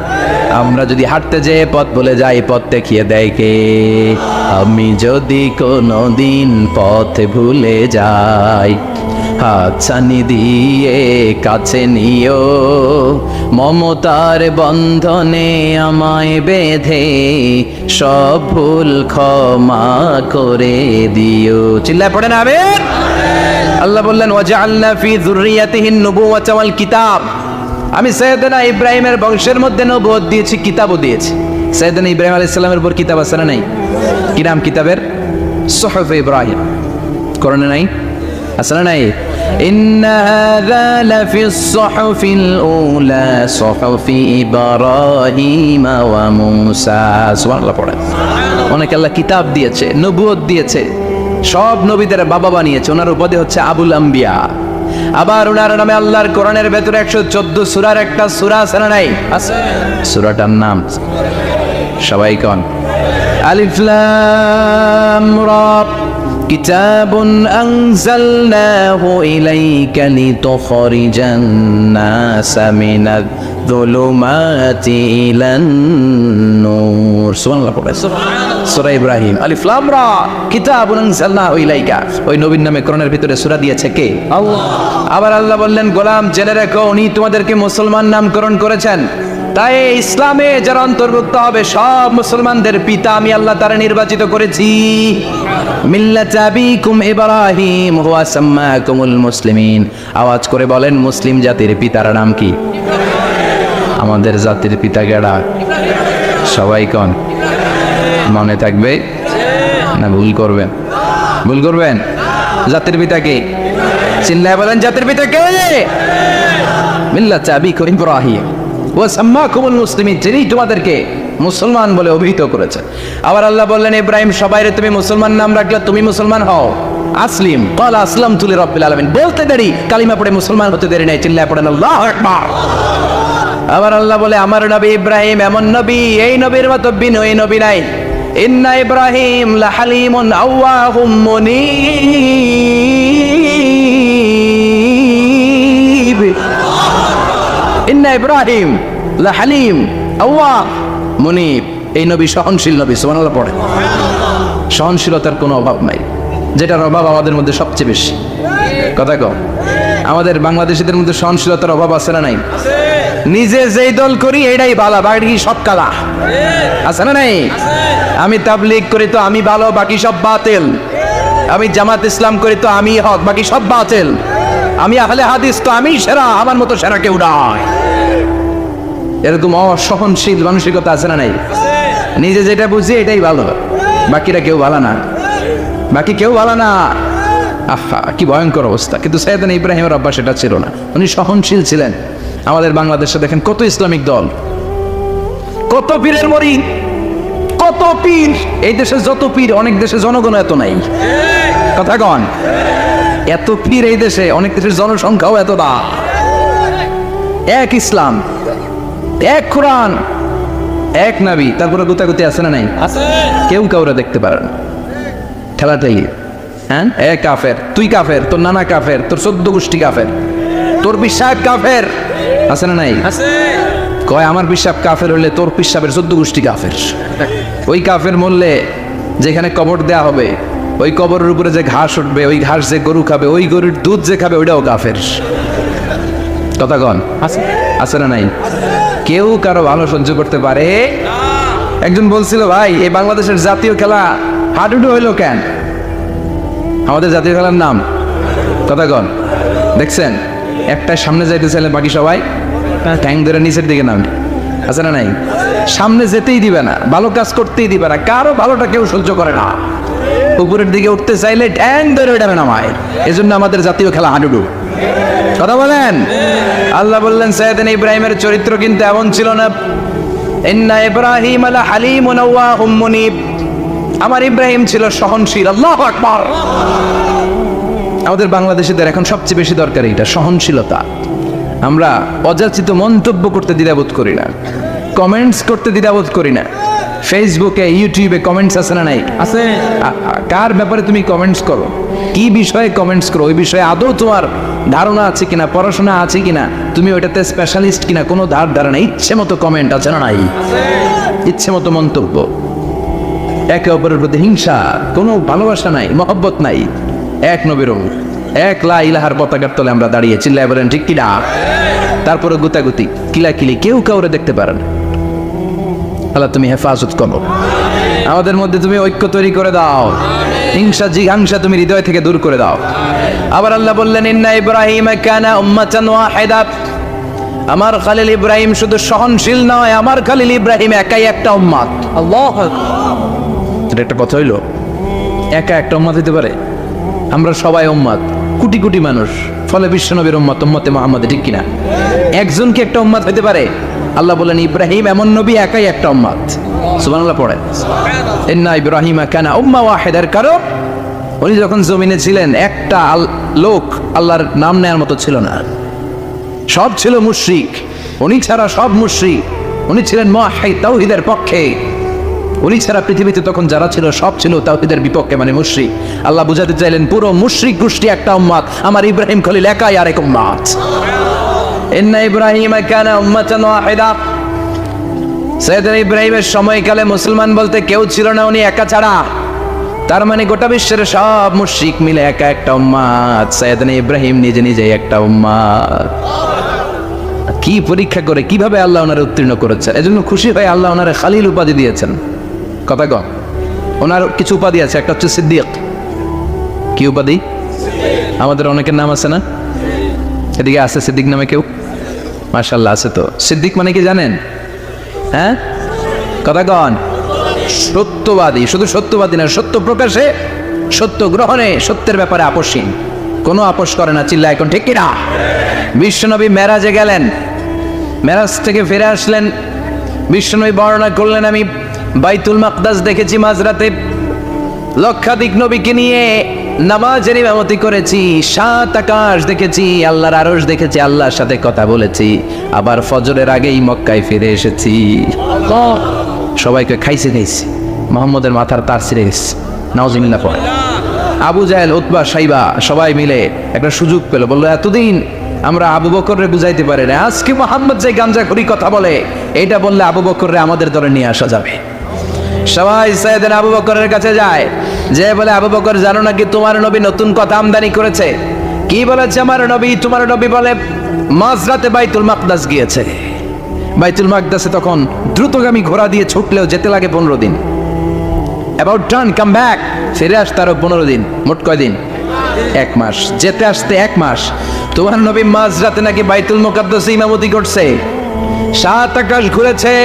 আমরা যদি হাঁটতে যেয়ে পথ ভুলে যাই, পথ দেখিয়ে দেয় কে? আমি যদি কোনোদিন পথ ভুলে যাই, হাতছানি দিয়ে কাছে নিও, মমতার বন্ধনে আমায় বেঁধে সব ভুল ক্ষমা করে দিও। চিল্লায় পড়েন আমিন। আল্লাহ বললেন ওয়াজআলনা ফি যুররিয়াতিহিন নুবুওয়াতা ওয়াল কিতাব। আমি সাইয়েদনা ইব্রাহিমের বংশের মধ্যে নবুয়ত দিয়েছি, কিতাবও দিয়েছি। সাইয়েদনা ইব্রাহিম আলাইহিস সালামের উপর কিতাব আছে না নাই? কি নাম কিতাবের? সুহুফ ইব্রাহিম। কোরআনে নাই? আছে না নাই? ইন্না হাযা লাফিস সুহুফিল উলা সুহুফি ইব্রাহিম ওয়া মূসা। সুবহানাল্লাহ পড়ে। অনেক আল্লাহ কিতাব দিয়েছে, নবুয়ত দিয়েছে, সব নবীদের বাবা বানিয়েছে। ওনার উপাধি হচ্ছে আবুল আম্বিয়া। আবার ওনার নামে আল্লাহর কোরআনের ভেতরে 114 সূরার একটা সূরা আছে না নাই? আছে। সূরাটার নাম সবাই কোন? আলিফ লাম রা। কিতাবুন আনজালনাহু ইলাইকা লিতুখরিজান নাসা মিনায-যুলুমাতি ইলান-নূর। সুবহানাল্লাহ পড়ে। সূরা ইব্রাহিম, আলিফ লাম রা, কিতাবুন আনজালনাহু ইলাইকা। ওই নবীর নামে কোরআনের ভিতরে সূরা দিয়েছে কে? আল্লাহ। আবার আল্লাহ বললেন, গোলাম জেনে রেখো, উনি তোমাদেরকে মুসলমান নামকরণ করেছেন। তাই ইসলামে যারা অন্তর্ভুক্ত হবে সব মুসলমানদের পিতা আমি আল্লাহ তারা নির্বাচিত করেছি। মিল্লাত আবিকুম ইব্রাহিম হুয়া সাম্মাকুমুল মুসলিমিন। আওয়াজ করে বলেন, মুসলিম জাতির পিতার নাম কি? আমাদের জাতির পিতা কেডা? সবাই কোন? মনে থাকবে না ভুল করবেন? ভুল করবেন? জাতির পিতা কে? চিল্লায় বলেন, জাতির পিতা কে? মিল্লাত আবিকুম ইব্রাহিম ওয়া সাম্মাকুমুল মুসলিমিন, যিনি তোমাদেরকে মুসলমান বলে অভিহিত করেছে। আবার আল্লাহ বললেন, ইব্রাহিম সবাইরে তুমি মুসলমান নাম রাখলে, তুমি মুসলমান হও। আসলিম ক্বালা আসলামতু লিরাব্বিল আলামিন। বলতে দেরি, কালিমা পড়ে মুসলমান হতে দেরি নাই। চিল্লায় পড়েন আল্লাহু আকবার। আবার আল্লাহ বলে, আমার নবী ইব্রাহিম এমন নবী, এই নবীর মতো বিনয়ী নবী নাই। ইন্না ইব্রাহিম লাহালিমুন আওয়াহুম মুনীব। ইন্না ইব্রাহিম লাহালিম আওয়াহ মুনীব। এই নবী সহনশীল নবী। সুবহানাল্লাহ পড়ে। সহনশীলতার কোনো অভাব নাই, যেটার অভাব আমাদের মধ্যে সবচেয়ে বেশি। কথা কও, আমাদের বাংলাদেশিদের মধ্যে সহনশীলতার অভাব আছে না নাই? নিজে যেই দল করি এটাই ভালো, বাকি সব কালা। আছে না নাই? আমি তাবলীগ করি তো আমি ভালো, বাকি সব বাতিল। আমি জামাত ইসলাম করি তো আমি হক, বাকি সব বাতিল। আমি আহলে হাদিস তো আমি সেরা, আমার মতো সেরা কেউ নাই। এরকম অসহনশীল মানসিকতা আছে না নাই? নিজে যেটা বুঝি এটাই ভালো, বাকিরা কেউ ভালো না, বাকি কেউ ভালো না। আহা, কি ভয়ঙ্কর অবস্থা। কিন্তু সাইয়েদনা ইব্রাহিমের অভ্যাস এটা ছিল না, উনি সহনশীল ছিলেন। আমাদের বাংলাদেশে দেখেন কত ইসলামিক দল, কত পীরের মরি, কত পীর। এই দেশে যত পীর, অনেক দেশে জনগণ এত নাই। কথা কন, এত পীর এই দেশে, অনেক দেশের জনসংখ্যাও এত না। এক ইসলাম, এক কোরআন, এক নবী, তারপরে গুতাগুতি আছে না নাই? কেউ কাউরে দেখতে পারে না, ঠেলাঠেলি। হ্যাঁ, এক কাফের, তুই কাফের, তোর নানা কাফের, তোর 14 গোষ্ঠী কাফের, তোর পিসাব কাফের, আছে না নাই? কয় আমার পিসাব কাফের হলে তোর পিসাবের 14 গোষ্ঠী কাফের। ওই কাফের মরলে যেখানে কবর দেয়া হবে, ওই কবরের উপরে যে ঘাস উঠবে, ওই ঘাস যে গরু খাবে, ওই গরুর দুধ যে খাবে, ওইটাও কাফের। কথা কন, আছে না নাই? কেউ কারো ভালো সহ্য করতে পারে? একজন বলছিল, ভাই এই বাংলাদেশের জাতীয় খেলা হাডুডু হইলো কেন? আমাদের জাতীয় খেলার নাম, কথা কন, দেখছেন একটা সামনে যাইতে চাইলে বাকি সবাই ট্যাং ধরে নিচের দিকে নামে, আছে না নাই? সামনে যেতেই দিবে না, ভালো কাজ করতেই দিবে না, কারো ভালোটা কেউ সহ্য করে না। উপরের দিকে উঠতে চাইলে ট্যাং ধরে ওইটা নামায়। এজন্য আমাদের জাতীয় খেলা হাডুডু। কথা বলেন। আল্লাহ বললেন সাইয়েদনা ইব্রাহিমের চরিত্র কিন্তু এমন ছিল না। ইন্না ইব্রাহিম আলা হালিমুন আওয়াহুম মুনিব, আমার ইব্রাহিম ছিল সহনশীল। আল্লাহু আকবার। আমাদের বাংলাদেশিদের এখন সবচেয়ে বেশি দরকার এটা, সহনশীলতা। আমরা অযাচিত মন্তব্য করতে দ্বিধাবোধ করি না, কমেন্টস করতে দ্বিধাবোধ করি না। ফেসবুকে, ইউটিউবে কমেন্টস আছে না নাই? আছে। কার ব্যাপারে তুমি কমেন্টস করো, কি বিষয়ে কমেন্টস করো, ওই বিষয়ে আদৌ তোমার ধারণা আছে কিনা, পড়াশোনা আছে কিনা, তুমি ওইটাতে স্পেশালিস্ট কিনা, কোনো ধারণা। ইচ্ছে মতো কমেন্ট আছে না নাই? ইচ্ছে মতো মন্তব্য, একে অপরের প্রতি হিংসা, কোনো ভালোবাসা নাই, মহব্বত নাই। এক নবীর, এক লা ইলাহার পতাকার তলে আমরা দাঁড়িয়ে চিল্লায় বলেন ঠিক কিনা? তারপরে গুতাগুতি, কিলাকিলি, কেউ কাউরে দেখতে পারে না। আল্লাহ তুমি হেফাজত করো, আমাদের মধ্যে তুমি ঐক্য তৈরি করে দাও, হিংসা জিঘাংসা তুমি হৃদয় থেকে দূর করে দাও। আবার আল্লাহ বললেন ইন্না ইব্রাহিম কানা উম্মাতান ওয়াহিদা, আমার খলিল ইব্রাহিম শুধু সহনশীল নয়, আমার খলিল ইব্রাহিম একাই একটা উম্মত। আল্লাহু আকবার। এটা একটা কথা হইলো, একা একটা উম্মত হইতে পারে? আমরা সবাই উম্মত, কোটি কোটি মানুষ, ফলে বিশ্বনবীর উম্মত, উম্মতে মুহাম্মদ, ঠিক কিনা? একজন কি একটা উম্মত হইতে পারে? আল্লাহ বলেন ইব্রাহিম এমন নবী, একাই একটা উম্মত। সুবহানাল্লাহ পড়ে। ইন্না ইব্রাহিম কানা উম্মাহ ওয়াহিদার, কারণ উনি যখন জমিনে ছিলেন একটা লোক আল্লাহর নাম নেয়ার মতো ছিল না, সব ছিল মুশরিক। উনি ছাড়া সব মুশরিক। উনি ছিলেন মুওয়াহহিদ, তাওহীদের পক্ষে। উনি ছাড়া পৃথিবীতে তখন যারা ছিল সব ছিল তাওহীদের বিপক্ষে, মানে মুশরিক। আল্লাহ বুঝাতে চাইলেন পুরো মুশরিক গোষ্ঠী একটা উম্মত, আমার ইব্রাহিম খলিল একাই আরেক উম্মত। ইন্না ইব্রাহিম কানা উম্মাতান ওয়াহিদা। সাইয়েদনা ইব্রাহিমের সময়কালে মুসলমান বলতে কেউ ছিল না, উনি একা ছাড়া। তার মানে গোটা বিশ্বের সব মুশরিক মিলে একা একটা উম্মত, সাইয়েদনা ইব্রাহিম নিজে নিজে একটা উম্মত। কি পরীক্ষা করে, কিভাবে আল্লাহ ওনারে উত্তীর্ণ করেছেন। এজন্য খুশি হয়ে আল্লাহ ওনারে খালিল উপাধি দিয়েছেন। কথা কম, ওনার কিছু উপাধি আছে, একটা হচ্ছে সিদ্দিক। কি উপাধি? আমাদের অনেকের নাম আছে না? এদিকে আছে সিদ্দিক নামে কেউ? মাশাআল্লাহ আছে। তো সিদ্দিক মানে কি জানেন? হ্যাঁ, কথা কন। সত্যবাদী, শুধু সত্যবাদী না, সত্য প্রকাশে, সত্য গ্রহণে, সত্যের ব্যাপারে আপোষহীন, কোনো আপোষ করে না। চিল্লা এখন ঠিক কিনা? বিশ্বনবী মেরাজে গেলেন, মেরাজ থেকে ফিরে আসলেন, বিশ্বনবী বর্ণনা করলেন আমি বাইতুল মাকদাস দেখেছি মাঝরাতে, লক্ষাধিক নবীকে নিয়ে নামাজের ইমামতি করেছি, 7 আকাশ দেখেছি, আল্লাহর আরশ দেখেছি, আল্লাহর সাথে কথা বলেছি, আবার ফজরের আগেই মক্কায় ফিরে এসেছি। সবাইকে খাইছে মোহাম্মদের মাথার তার ছিঁড়ে গেছে, নাউজুবিল্লাহ পড়ে। আবু জাহেল, উতবা, সাইবা সবাই মিলে একটা সুযোগ পেল, বললো এতদিন আমরা আবু বকররে বুঝাইতে পারি না, আজকে মোহাম্মদ যে গাঞ্জাখুরি কথা বলে, এটা বললে আবু বকররে আমাদের দলে নিয়ে আসা যাবে। সবাই সাইয়েদনা আবু বকরের কাছে যায়, যে বলে আবু বকর জানো নাকি তোমার নবী নতুন কথা আমদানি করেছে? কি বলেছে আমার নবী? তোমার নবী বলে মাঝরাতে বাইতুল মাকদাস গিয়েছে। বাইতুল মাকদাসে তখন দ্রুতগামী ঘোড়া দিয়ে ছুটলেও যেতে লাগে 15 দিন। অ্যাবাউট টার্ন কাম ব্যাক, ফিরে আসতে আরো 15 দিন, মোট কয় দিন? 1 মাস। যেতে আসতে 1 মাস। তোমার নবী মাঝরাতে নাকি বাইতুল মুকাদ্দাসে ইমামতি করছে। সাত আকাশ ঘুরেছে,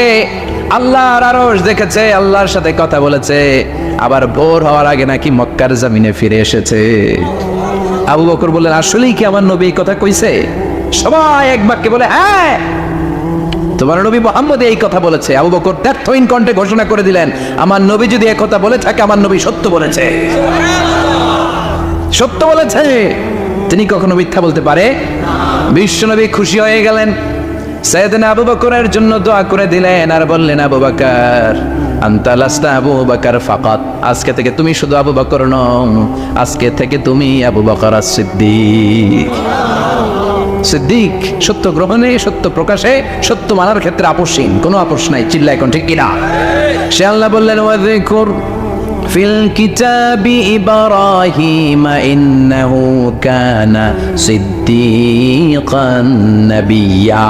আল্লাহর আরশ দেখেছে, আল্লাহর সাথে কথা বলেছে, আবার ভোর হওয়ার আগে নাকি মক্কার জমিনে ফিরে এসেছে। আবু বকর বললেন, আসলেই কি আমার নবী এই কথা কইছে? সবাই এক বাক্যে বলে, হ্যাঁ, তোমার নবী মুহাম্মদ এই কথা বলেছে। আবু বকর দ্ব্যর্থহীন কণ্ঠে ঘোষণা করে দিলেন, আমার নবী যদি এই কথা বলে থাকে, আমার নবী সত্য বলেছে, সত্য বলেছে। তিনি কখনো মিথ্যা বলতে পারে? বিশ্বনবী খুশি হয়ে গেলেন, সাইয়েদনা আবু বকরের জন্য দোয়া করে দিলেন আর বললেন, আবু বকর আনতা লাস্তা আবু বকর ফাকাত, আজকে থেকে তুমি শুধু আবু বকর নও, আজকে থেকে তুমি আবু বকর as-সিদ্দিক। সিদ্দিক, সত্য গ্রহণে, সত্য প্রকাশে, সত্য মানার ক্ষেত্রে আপোষহীন, কোনো আপোষ নাই। চিল্লায় কোন ঠিক কিনা? সে আল্লাহ বললেন, ওয়াযকুর ফিল কিতাবি ইব্রাহিম ইন্নাহু কানা সিদ্দিকান নাবিয়্যা।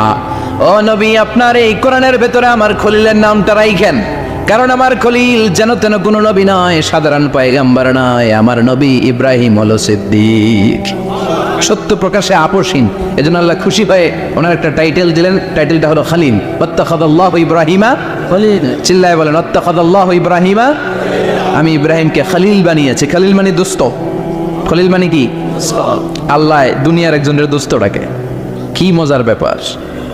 ও নবী, আপনার এই কোরআনের ভেতরে আমার খলিলের নামটা রাখেন, কারণ আমার খলিল যেন তেন কোনো নবী নয়, সাধারণ পয়গম্বর নয়, আমার নবী ইব্রাহিম হলো সিদ্দিক, সত্য প্রকাশে আপোষহীন। এজন্য আল্লাহ খুশি হয়ে ওনার একটা টাইটেল দিলেন, টাইটেলটা হলো খলিল। ওয়াত্তাখাযাল্লাহু ইব্রাহিমা খলিল। চিল্লায় বলেন, ওয়াত্তাখাযাল্লাহু ইব্রাহিমা, আমি ইব্রাহিমকে খলিল বানিয়েছি। খলিল মানে দোস্ত। খলিল মানে কি? আল্লাহ দুনিয়ার একজনের দোস্ত ডাকে। কি মজার ব্যাপার,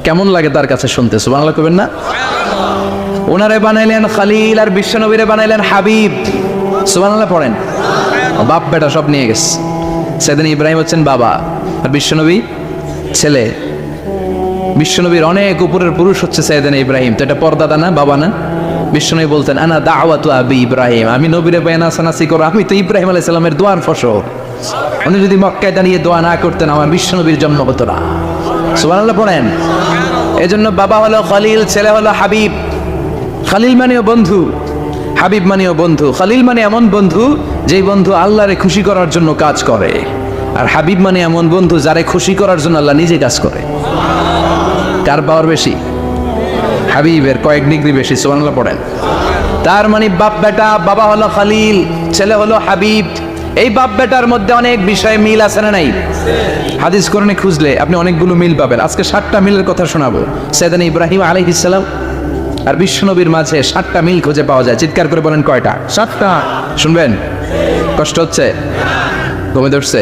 কেমন লাগে তার কাছে শুনতে? সুবহানাল্লাহ কইবেন না? ওনারে বানাইলেন খলিল আর বিশ্বনবীরে বানাইলেন হাবিব। সুবহানাল্লাহ পড়েন। বাপ বেটা সব নিয়ে গেছে। সাইয়েদনা ইব্রাহিম হচ্ছেন বাবা আর বিশ্বনবী ছেলে। বিশ্বনবীর অনেক উপরের পুরুষ হচ্ছে সাইয়েদনা ইব্রাহিম, তো এটা পরদাদা না, বাবা না? বিশ্বনবী বলতেন, আনা দাওয়াতু আবি ইব্রাহিম, আমি নবীরে বেনাসানাসি করো, আমি তো ইব্রাহিম আলাইহিস সালামের দোয়ার ফসল। উনি যদি মক্কায় দাঁড়িয়ে দোয়া না করতেন, আমার বিশ্বনবীর জন্ম হতো না। সুবহানাল্লাহ পড়েন। এজন্য বাবা হলো খলিল, ছেলে হলো হাবিব। খলিল মানেও বন্ধু, হাবিব মানেও বন্ধু। খলিল মানে এমন বন্ধু যেই বন্ধু আল্লাহরে খুশি করার জন্য কাজ করে, আর হাবিব মানে এমন বন্ধু যারে খুশি করার জন্য আল্লাহ নিজে কাজ করে। কার পাওয়ার বেশি? হাবিবের কয়েক ডিগ্রি বেশি। সুবহানাল্লাহ পড়েন। তার মানে বাপ বেটা, বাবা হলো খলিল, ছেলে হলো হাবিব। এই বাপ বেটার মধ্যে অনেক বিষয়ে মিল আছে না নাই? হাদিস কোরআনে খুঁজলে আপনি অনেকগুলো মিল পাবেন। আজকে 7টা মিলের কথা শোনাবো। সাইয়েদনা ইব্রাহিম আলাইহিস সালাম আর বিশ্বনবীর মাঝে 7টা মিল খুঁজে পাওয়া যায়। চিৎকার করে বলেন, কয়টা? 7টা। শুনবেন? কষ্ট হচ্ছে? ঘুমে ধরছে?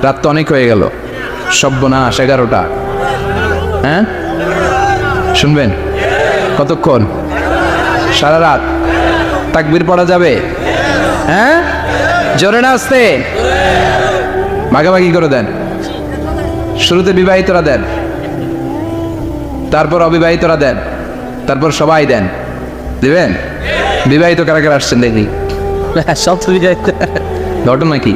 রাত তো অনেক হয়ে গেল, সর্বনাশ 11টা। হ্যাঁ, শুনবেন? কতক্ষণ? সারা রাত। তাকবীর পড়া যাবে? হ্যাঁ, জোরে না আসতে? ভাগাভাগি করে দেন। শুরুতে বিবাহিতরা দেন, তারপর অবিবাহিতরা দেন, তারপর সবাই দেন। দিবেন? বিবাহিত কারা কারা আসছেন দেখি? সব ঘটনা কি?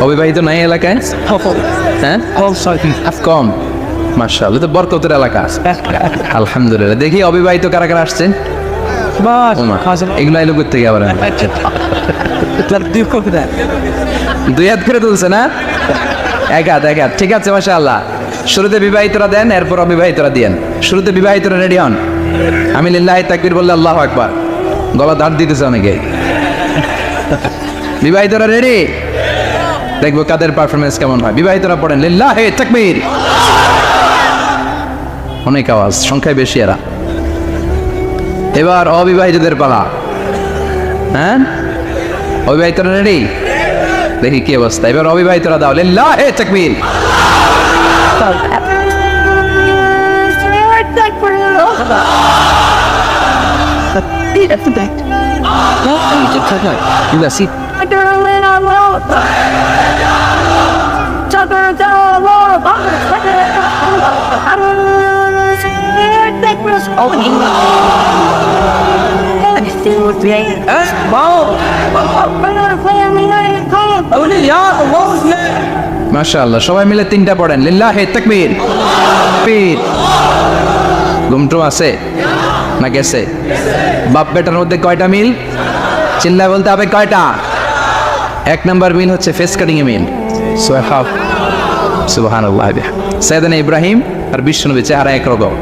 অবিবাহিত নাই এলাকায়? হ্যাঁ, কম। মাশাআল্লাহ, তো বরকতের এলাকা। আলহামদুলিল্লাহ। দেখি অবিবাহিত কারা কারা আসছেন? এগুলো আইলো করতে গিয়ে আবার দুই হাত করে তুলছে না? এক হাত, এক হাত। ঠিক আছে, মাশাআল্লাহ। শুরুতে বিবাহিতরা দেন, এরপর অবিবাহিতরা দিয়েন। শুরুতে বিবাহিতরা রেডি হন। আমি লিল্লাহি তাকবীর বললে আল্লাহু আকবার। গলা ধার দিতেছে অনেকে। বিবাহিতরা রেডি? দেখবো কাদের পারফরমেন্স কেমন হয়। বিবাহিতরা পড়েন, লিল্লাহি তাকবীর। অনেক আওয়াজ, সংখ্যায় বেশি এরা। এবার অবিবাহিতদের পালা। হ্যাঁ, অবিবাহিতরা রেডি? দেখি কি অবস্থা। এবার অবিবাহিতরা দাও, লিল্লাহি তাকবীর। মাশাআল্লাহ, সবাই মিলে 3টা পড়েন, লিল্লাহি তাকবীর। ঘুমটু আছে না গেছে? বাপ বেটার মধ্যে কয়টা মিল? চিল্লায় বলতে হবে কয়টা? 1 নাম্বার মিল হচ্ছে ফেস কাটিং এ মিল। সুবহানাল্লাহ। সাইয়েদনা ইব্রাহিম আর বিশ্বনবী চেহারা একরকম।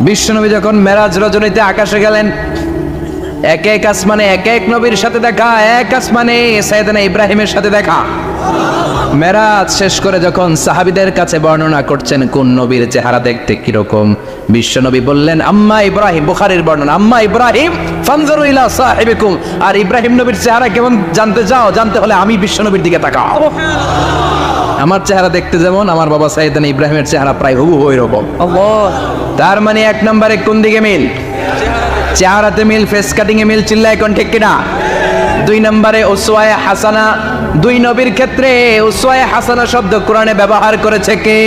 বিশ্বনবী যখন মেরাজ রজনীতে আকাশে গেলেন, এক এক আসমানে এক এক নবীর সাথে দেখা, এক আসমানে সাইয়েদনা ইব্রাহিমের সাথে দেখা। মেরাজ শেষ করে যখন সাহাবীদের কাছে বর্ণনা করছেন কোন নবীর চেহারা দেখতে কিরকম, বিশ্বনবী বললেন আম্মা ইব্রাহিম, বুখারীর বর্ণনা, আম্মা ইব্রাহিম ফানজুরু ইলা সাহিবিকুম, আর ইব্রাহিম নবীর চেহারা কেমন জানতে চাও, জানতে হলে আমি বিশ্বনবীর দিকে তাকাও। আমার চেহারা দেখতে যেমন, আমার বাবা সাইয়েদনা ইব্রাহিমের চেহারা প্রায় হুবহু ওইরকম। তার মানে এক নম্বরে কোন দিকে মিল? চেহারাতে মিল, ফেস কাটিং এ মিল, চিল্লায় কোন ঠিক কিনা? দুই নম্বরে উসওয়ায়ে হাসানা, দুই নবীর ক্ষেত্রে উসওয়ায়ে হাসানা শব্দ কোরআনে ব্যবহার করেছে কে?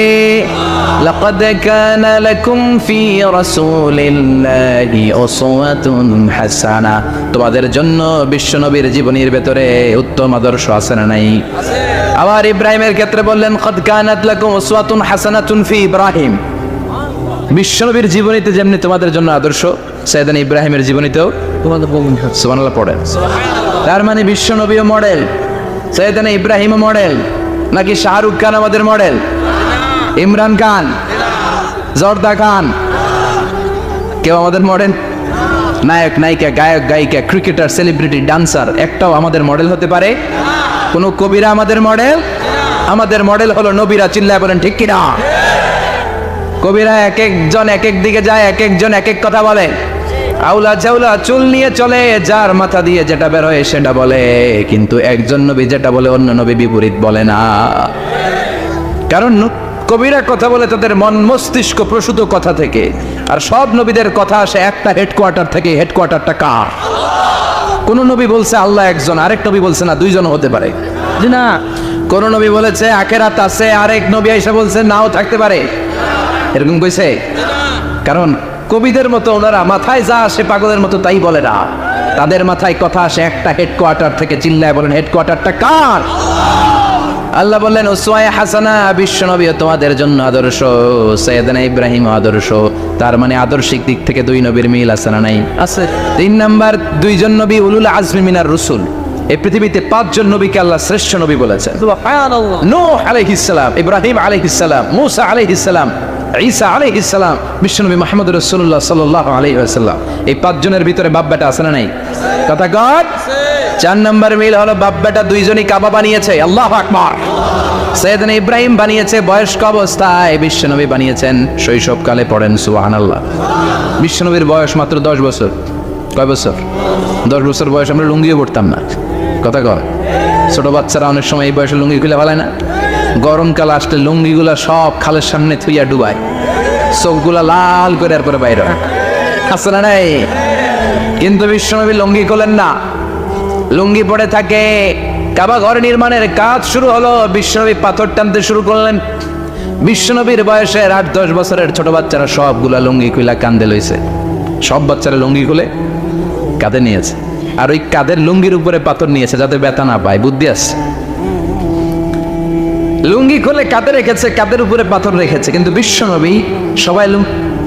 লাকাদ কানা লাকুম ফি রাসূলিল্লাহি উসওয়াতুন হাসানা, তোমাদের জন্য বিশ্বনবীর জীবনীর ভেতরে উত্তম আদর্শ আছে না নাই? আবার ইব্রাহিমের ক্ষেত্রে বললেন কাদ কানাত লাকুম উসওয়াতুন হাসানাতুন ফি ইব্রাহিম, বিশ্বনবীর জীবনীতে যেমনি তোমাদের জন্য আদর্শ, সাইয়েদনা ইব্রাহিমের জীবনীতেও তোমাদের সুবহানাল্লাহ পড়েন। তার মানে বিশ্বনবীও মডেল, সাইয়েদনা ইব্রাহিমও মডেল, নাকি শাহরুখ খান আমাদের মডেল, ইমরান খান, জর্দা খান, কেউ আমাদের মডেল? নায়ক নায়িকা, গায়ক গায়িকা, ক্রিকেটার, সেলিব্রিটি, ডান্সার একটাও আমাদের মডেল হতে পারে? কোন কবিরা আমাদের মডেল? আমাদের মডেল হলো নবীরা, চিল্লায় বলেন ঠিক কিনা? কবিরা এক একজন এক এক দিকে যায়, এক একজন এক এক কথা বলে, আউলা ঝাউলা চুল নিয়ে চলে, যার মাথা দিয়ে যেটা বের হয় সেটা বলে, কিন্তু একজন নবী যেটা বলে অন্য নবী বিপরীত বলে না। কারণ কবিরা কথা বলে তাদের মন মস্তিষ্ক প্রসূত কথা থেকে, আর সব নবীদের কথা আসে একটা হেডকোয়ার্টার থেকে। হেডকোয়ার্টারটা কার? কোন নবী বলছে আল্লাহ একজন, আরেক নবী বলছে না দুইজন হতে পারে, জি না। কোন নবী বলেছে আখিরাত আছে, আরেক নবী এসে বলছে নাও থাকতে পারে, এরকম কইছে? কারণ কবিদের মতো ওনারা মাথায় যা আসে পাগলের মতো তাই বলে না, তাদের মাথায় কথা আসে একটা হেডকোয়ার্টার থেকে। চিল্লায় বলেন হেডকোয়ার্টারটা কার? আল্লাহ বললেন উসওয়ায়ে হাসানা, বিশ্বনবী তোমাদের জন্য আদর্শ, সাইয়েদনা ইব্রাহিম আদর্শ। তার মানে আদর্শিক দিক থেকে দুই নবীর মিল আছে না নাই? আছে। তিন নাম্বার, দুইজন নবী উলুল আজমি মিনার রাসূল। এই পৃথিবীতে পাঁচজন নবীকে আল্লাহ শ্রেষ্ঠ নবী বলেছেন। সুবহানাল্লাহ। নূহ আলাইহিস সালাম, ইব্রাহিম আলাইহিস সালাম, মূসা আলাইহিস সালাম, ঈসা আলাইহিস সালাম, বিশ্বনবী মুহাম্মদ রাসূলুল্লাহ সাল্লাল্লাহু আলাইহি ওয়াসাল্লাম। এই পাঁচজনের ভিতরে বাপ বেটা আছে না নাই? কথা কর। চার নম্বর মিল হলো বাপ বেটা দুইজনই কাবা বানিয়েছে। আল্লাহু আকবার। সাইয়েদনা ইব্রাহিম বানিয়েছে বয়স্ক অবস্থায়, বিশ্বনবী বানিয়েছেন শৈশবকালে। পড়েন সুবহানাল্লাহ। বিশ্বনবীর বয়স মাত্র 10 বছর। কয় বছর? 10 বছর বয়স আমরা লুঙ্গিও পরতাম না। কথা কয়। ছোট বাচ্চারা অনেক সময় এই বয়সে লুঙ্গি খুলে ফেলায় না? গরমকাল আসলে লুঙ্গিগুলা সব খালের সামনে থুইয়া ডুবায়, চোখগুলা লাল করে এরপরে বাইরে আছে না নাই? কিন্তু বিশ্বনবী লুঙ্গি খোলেন না, লুঙ্গি পড়ে থাকে। কাবা ঘর নির্মাণের কাজ শুরু হলো, বিশ্বনবী পাথর টানতে শুরু করলেন। বিশ্বনবীর বয়সের 8-10 বছরের ছোট বাচ্চারা সবগুলা লুঙ্গি খুলে কান্দে লইছে। সব বাচ্চারা লুঙ্গি খুলে কাঁধে নিয়েছে, আর ওই কাঁধের লুঙ্গির উপরে পাথর নিয়েছে যাতে ব্যথা না পায়। বুদ্ধি আছে। লুঙ্গি খুলে কাঁধে রেখেছে, কাঁধের উপরে পাথর রেখেছে। কিন্তু বিশ্বনবী, সবাই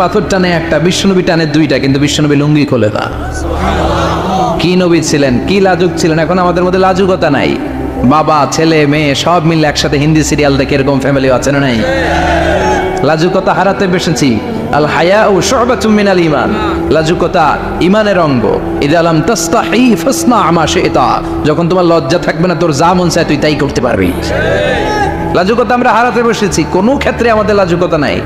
পাথর টানে একটা, বিশ্বনবী টানে দুইটা, কিন্তু বিশ্বনবী লুঙ্গি খোলে না। কি নবী ছিলেন, কি লাজুক ছিলেন! এখন আমাদের মধ্যে লাজুকতা নাই। বাবা ছেলে মেয়ে সব মিলে একসাথে হিন্দি সিরিয়াল দেখে, এরকম ফ্যামিলি আছে না নাই? লাজুকতা হারাতে বসেছি। আল হায়াউ শু'বাতুম মিনাল ঈমান, লাজুকতা ঈমানের অঙ্গ। ইযা লাম তাস্তাহি ফাসনা মা শি'তা, যখন তোমার লজ্জা থাকবে না, তোর যা মন চায় তুই তাই করতে পারবি। লাজুকতা আমরা হারাতে বসেছি, কোনো ক্ষেত্রে আমাদের লাজুকতা নাই।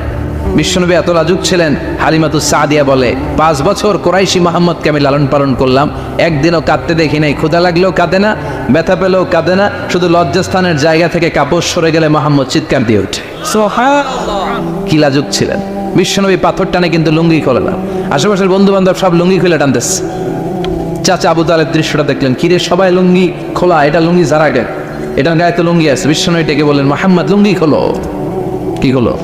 বিশ্বনবী এত লাজুক ছিলেন, হালিমাতুস সাদিয়া বলে 5 বছর কুরাইশি মুহাম্মদকে আমি লালন পালন করলাম, একদিনও কাঁদতে দেখি নাই। ক্ষুধা লাগলেও কাঁদে না, ব্যথা পেলেও কাঁদে না, শুধু লজ্জাস্থানের জায়গা থেকে কাপড় সরে গেলে মুহাম্মদ চিৎকার দিয়ে ওঠে। সুবহানাল্লাহ। কি লাজুক ছিলেন বিশ্বনবী! পাথর টানে কিন্তু লুঙ্গি খোলে না। আশেপাশের বন্ধু বান্ধব সব লুঙ্গি খুলে টানতেছে। চাচা আবু তালেব দৃশ্যটা দেখলেন, কিরে সবাই লুঙ্গি খোলা, এটা লুঙ্গি যারা গায়ে, এটার গায়ে তো লুঙ্গি আছে। বিশ্বনবী ডেকে বললেন, মুহাম্মদ লুঙ্গি খোলো। কি খোলো?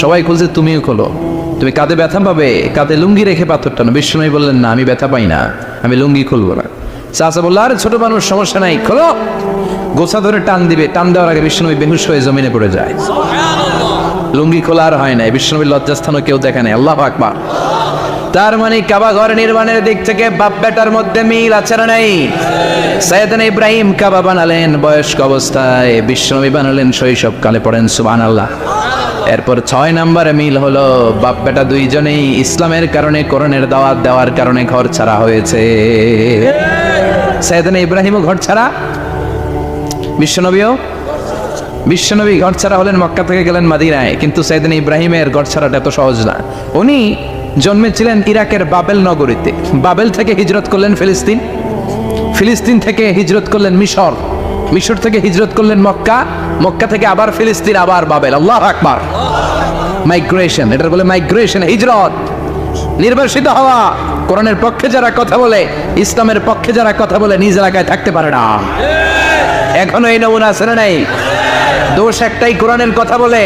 সবাই খুলছে, তুমিও খোলো। তুমি কাঁধে ব্যথা পাবে, কাঁধে লুঙ্গি রেখে পাথর টানো। বিশ্বনবী বললেন, না, আমি ব্যথা পাই না, আমি লুঙ্গি খুলবো না। চাচা বললো, আরে ছোট মানুষ, সমস্যা নাই, খোলো। গোছা ধরে টান দিবে, টান দেওয়ার আগে বিশ্বনবী বেহুশ হয়ে জমিনে পড়ে যায়। লুঙ্গি খোলা আর হয় নাই। বিশ্বনবীর লজ্জাস্থানও কেউ দেখে নাই। আল্লাহু আকবার। তার মানে কাবা ঘর নির্মাণের দিক থেকে বাপ বেটার মধ্যে মিল আছে না নাই? সাইয়েদনা ইব্রাহিম কাবা বানালেন বয়স্ক অবস্থায়, বিশ্বনবী বানালেন শৈশবকালে। পড়েন সুবহানাল্লাহ। এরপর 6 নম্বরে মিল হলো বাপ বেটা দুইজনেই ইসলামের কারণে, কোরআনের দাওয়াত দেওয়ার কারণে ঘর ছাড়া হয়েছে। সাইয়েদনা ইব্রাহিমও ঘর ছাড়া, বিশ্বনবীও। বিশ্বনবী ঘর ছাড়া হলেন, মক্কা থেকে গেলেন মাদিনায়, কিন্তু সাইয়েদনা ইব্রাহিমের ঘর ছাড়াটা এত সহজ না। উনি জন্মেছিলেন ইরাকের বাবেল নগরীতে। বাবেল থেকে হিজরত করলেন ফিলিস্তিন, ফিলিস্তিন থেকে হিজরত করলেন মিশর, মিশর থেকে হিজরত করলেন মক্কা, মক্কা থেকে আবার ফিলিস্তিন, আবার বাবেল। আল্লাহু আকবার। মাইগ্রেশন, এটার বলে মাইগ্রেশন, হিজরত, নির্বাসিত হওয়া। কোরআনের পক্ষে যারা কথা বলে, ইসলামের পক্ষে যারা কথা বলে, নিজ এলাকায় থাকতে পারে না। এখনো এই নমুনা আছে না নাই? দোষ একটাই, কোরআনের কথা বলে,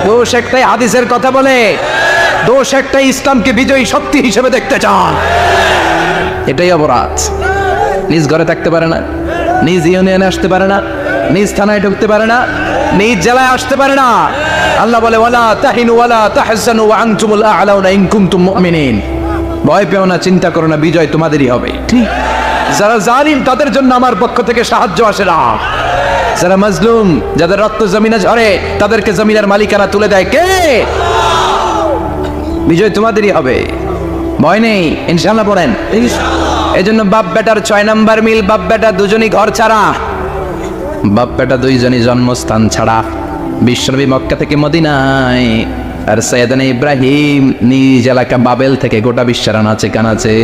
দোষ একটাই, হাদিসের কথা বলে, দোষ একটাই, ইসলামকে বিজয়ী শক্তি হিসেবে দেখতে চান। এটাই অপরাধ। নিজ ঘরে থাকতে পারে না, নিজ ইউনিয়নে আসতে পারে না, নিজ থানায় ঢুকতে পারে না, নিজ জেলায় আসতে পারে না। আল্লাহ বলে ওয়ালা তাহিনু ওয়ালা তাহজানু ওয়া আনতুমুল আ'লাউনা ইন কুনতুম মুমিনিন। ভয় পেও না, চিন্তা করো না, বিজয় তোমাদেরই হবে। ঠিক, যারা জালিম তাদের জন্য আমার পক্ষ থেকে সাহায্য আসে না। যারা মাজলুম, যাদের রক্ত জমিনে ঝরে, তাদেরকে জমিনের মালিকানা তুলে দেয় কে? বিজয় তোমাদেরই হবে, ভয় নেই, ইনশাআল্লাহ পড়েন। এজন্য বাপ বেটার 6 নাম্বার মিল, বাপ বেটা দুজনই ঘর ছাড়া, বাপ বেটা দুইজনই জন্মস্থান ছাড়া। বিশ্বনবী মক্কা থেকে মদিনায়, আর সাইয়েদনা ইব্রাহিম নিজ এলাকা বাবেল থেকে গোটা বিশ্বের আনাচে কানাচে।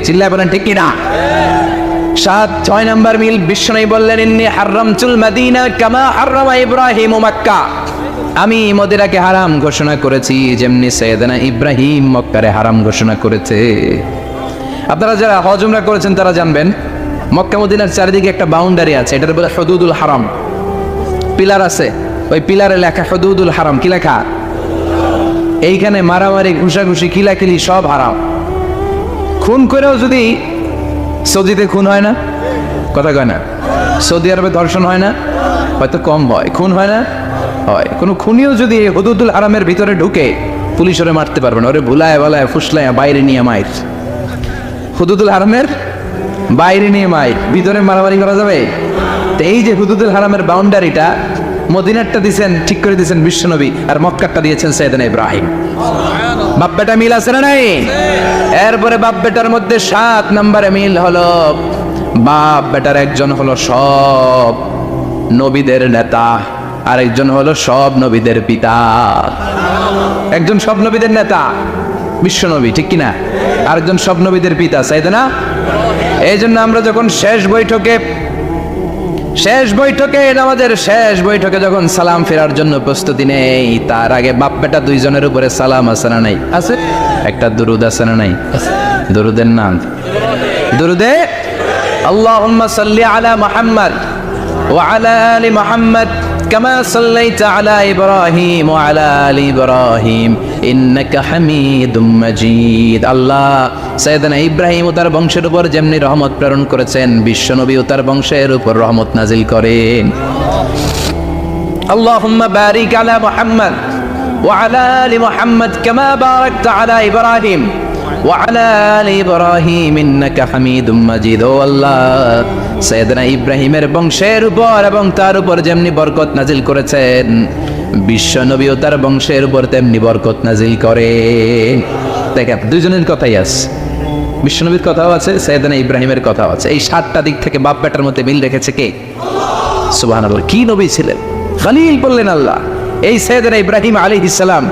চিল্লায় বলেন ঠিক কিনা? 6 নাম্বার মিল, বিশ্বনবী বললেন ইন্নী হারামতুল মদিনা কামা হারামা ইব্রাহিম মক্কা। আমি মদিনাকে হারাম ঘোষণা করেছি যেমনি সাইয়েদনা ইব্রাহিম মক্কারে হারাম ঘোষণা করেছে। আপনারা যারা হজ উমরা করেছেন তারা জানবেন, মক্কা মদিনার চারিদিকে একটা বাউন্ডারি আছে, এটার বলে হুদুদুল হারাম। পিলার আছে, ওই পিলারে লেখা হুদুদুল হারাম। কি লেখা? এইখানে মারামারি, ঘুষাঘুষি, কিলাকিলি সব হারাম। খুন করেও যদি, সৌদিতে খুন হয় না, কথা কয় না? সৌদি আরবে ধর্ষণ হয় না, হয়তো কম হয়, খুন হয় না, হয়। কোনো খুনিও যদি হুদুদুল হারামের ভিতরে ঢুকে, পুলিশ ওরে মারতে পারবে না, ওরে ভুলায় বলায় ফুসলায় বাইরে নিয়ে মাইর। হুদুদুল হারামের বাইরে নিয়ে মাইর, ভিতরে মারামারি করা যাবে? তো এই যে হুদুদুল হারামের বাউন্ডারিটা, মদিনারটা দিয়েছেন, ঠিক করে দিয়েছেন বিশ্বনবী, আর মক্কারটা দিয়েছেন সাইয়েদনা ইব্রাহিম। বাপ বেটা মিল আছে না নাই? এরপরে বাপ বেটার মধ্যে 7 নম্বরে মিল হলো, বাপ বেটার একজন হলো সব নবীদের নেতা, আর একজন হলো সব নবীদের পিতা। একজন সব নবীদের নেতা বিশ্বনবী, ঠিক কিনা? আরেকজন সব নবীদের পিতা সাইয়েদনা। এই জন্য আমরা যখন শেষ বৈঠকে নামাজের শেষ বৈঠকে যখন সালাম ফেরার জন্য প্রস্তুতি নেই, তার আগে বাপ বেটা দুইজনের উপরে সালাম আছে না নাই? আছে। একটা দুরুদ আছে না নাই? দুরুদের নাম দুরুদে আল্লাহুম্মা সাল্লি আলা মুহাম্মদ ওয়া আলা আলি মুহাম্মদ কামা সাল্লাইতা আলা ইব্রাহিম ওয়া আলা আলি ইব্রাহিম ইন্নাকা হামিদুম মাজিদ। আল্লাহ সাইয়েদনা ইব্রাহিম ও তার বংশের উপর যেমনি রহমত প্রেরণ করেছেন, বিশ্বনবী ও তার বংশের উপর রহমত নাজিল করেন। আল্লাহুম্মা বারিক আলা মুহাম্মদ ওয়া আলা আলি মুহাম্মদ কামা বারাকতা আলা ইব্রাহিম ওয়া আলা আলি ইব্রাহিম ইন্নাকা হামিদুম মাজিদ। ও আল্লাহ, সাইয়েদনা ইব্রাহিমের বংশের উপর এবং তার উপর যেমনি বরকত নাজিল করেছেন, বিশ্বনবী ও তার বংশের উপর তেমনি বরকত নাজিল করেন। দেখেন, দুইজনের কথাই আছে, বিশ্বনবীর কথাও আছে, সাইয়েদনা ইব্রাহিমের কথাও আছে। এই 7টা দিক থেকে বাপ বেটার মধ্যে মিল রেখেছে কে? সুবহানাল্লাহ। কি নবী ছিলেন? খলিল বললেন আল্লাহ। এই সাইয়েদনা ইব্রাহিম আলাইহিস সালাম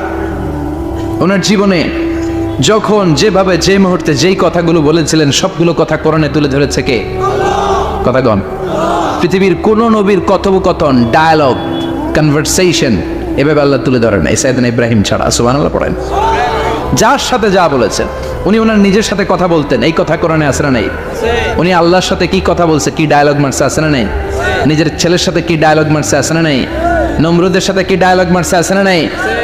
ওনার জীবনে যখন যেভাবে, যে মুহূর্তে যেই কথাগুলো বলেছিলেন, সবগুলো কথা কোরআনে তুলে ধরেছে কে? কথা গণ। পৃথিবীর কোন নবীর কথোপকথন, ডায়ালগ, কনভারসেশন এভাবে আল্লাহ তুলে ধরেন এই সাইয়েদনা ইব্রাহিম ছাড়া। সুবহানাল্লাহ পড়েন। যার সাথে যা বলেছেন, উনি ওনার নিজের সাথে কথা বলতেন, এই কথা কোরআনে আছে না নাই? উনি আল্লাহর সাথে কি কথা বলছে, কি ডায়ালগ মারছে, আছে না নাই? নিজের ছেলের সাথে কি ডায়ালগ মারছে, আছে না নাই? নমরুদের সাথে কি ডায়ালগ মারছে, আছে না নাই?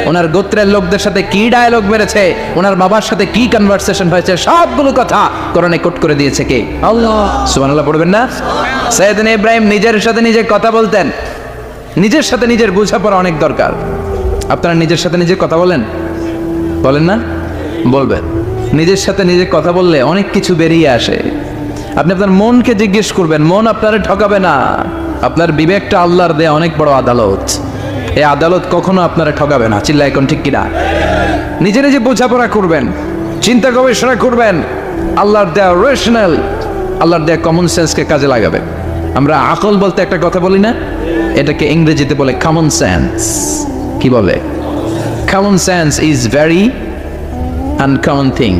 ওনার গোত্রের লোকদের সাথে কি ডায়ালগ মেরেছে, ওনার বাবার সাথে কি কনভারসেশন হয়েছে, সবগুলো কথা কোরআনে কোট করে দিয়েছে কে? আল্লাহ। সুবহানাল্লাহ পড়বেন না? সাইয়েদনা ইব্রাহিম নিজের সাথে নিজে কথা বলতেন। নিজের সাথে নিজের বোঝাপড়া অনেক দরকার। আপনারা নিজের সাথে নিজে কথা বলেন? বলেন না? বলবেন। নিজের সাথে নিজে কথা বললে অনেক কিছু বেরিয়ে আসে। আপনি আপনার মনকে জিজ্ঞেস করবেন, মন আপনারে ঠকাবে না। আপনার বিবেকটা আল্লাহর দেয়া অনেক বড় আদালত, এই আদালত কখনো আপনারা ঠকাবে না। চিল্লা এখন ঠিক কিনা? নিজে নিজে বোঝাপড়া করবেন, চিন্তা গবেষণা করবেন, আল্লাহর দেয়া রেশনাল, আল্লাহর দেয়া কমন সেন্সকে কাজে লাগাবেন। আমরা আকল বলতে একটা কথা বলি না, এটাকে ইংরেজিতে বলে কমন সেন্স। কি বলে? Common sense is very uncommon thing.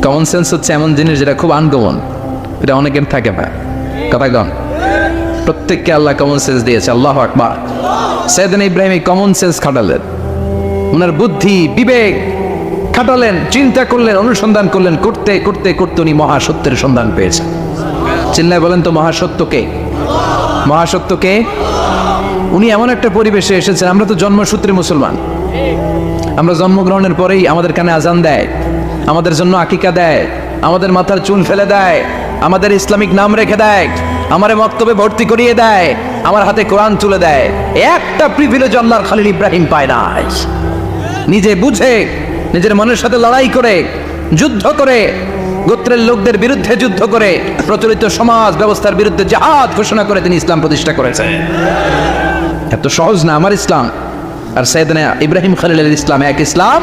Common sense হচ্ছে এমন জিনিস যেটা খুব আনকমন, এটা অনেকের থাকে না। কথা কন, প্রত্যেককে আল্লাহ কমন সেন্স দিয়েছে। আল্লাহু আকবার। সাইয়েদনা ইব্রাহিম এই কমন সেন্স খাটালেন, ওনার বুদ্ধি বিবেক খাটালেন, চিন্তা করলেন, অনুসন্ধান করলেন, করতে করতে করতে উনি মহাসত্যের সন্ধান পেয়েছেন। চিল্লায় বলেন তো মহাসত্যকে, মহাসত্যকে। উনি এমন একটা পরিবেশে এসেছেন, আমরা তো জন্মসূত্রে মুসলমান, আমরা জন্মগ্রহণের পরেই আমাদের কানে আজান দেয়, আমাদের জন্য আকিকা দেয়, আমাদের মাথার চুল ফেলে দেয়, আমাদের ইসলামিক নাম রেখে দেয়, আমারে মক্তবে ভর্তি করিয়ে দেয়, আমার হাতে কোরআন তুলে দেয়। একটা প্রিভিলেজ আল্লাহর খলিল ইব্রাহিম পায় নাই। নিজে বুঝে, নিজের মনের সাথে লড়াই করে, যুদ্ধ করে, গোত্রের লোকদের বিরুদ্ধে যুদ্ধ করে, প্রচলিত সমাজ ব্যবস্থার বিরুদ্ধে জিহাদ ঘোষণা করে তিনি ইসলাম প্রতিষ্ঠা করেছেন। এত সহজ না আমার ইসলাম আর সাইয়েদনা ইব্রাহিম খলিলের ইসলাম এক ইসলাম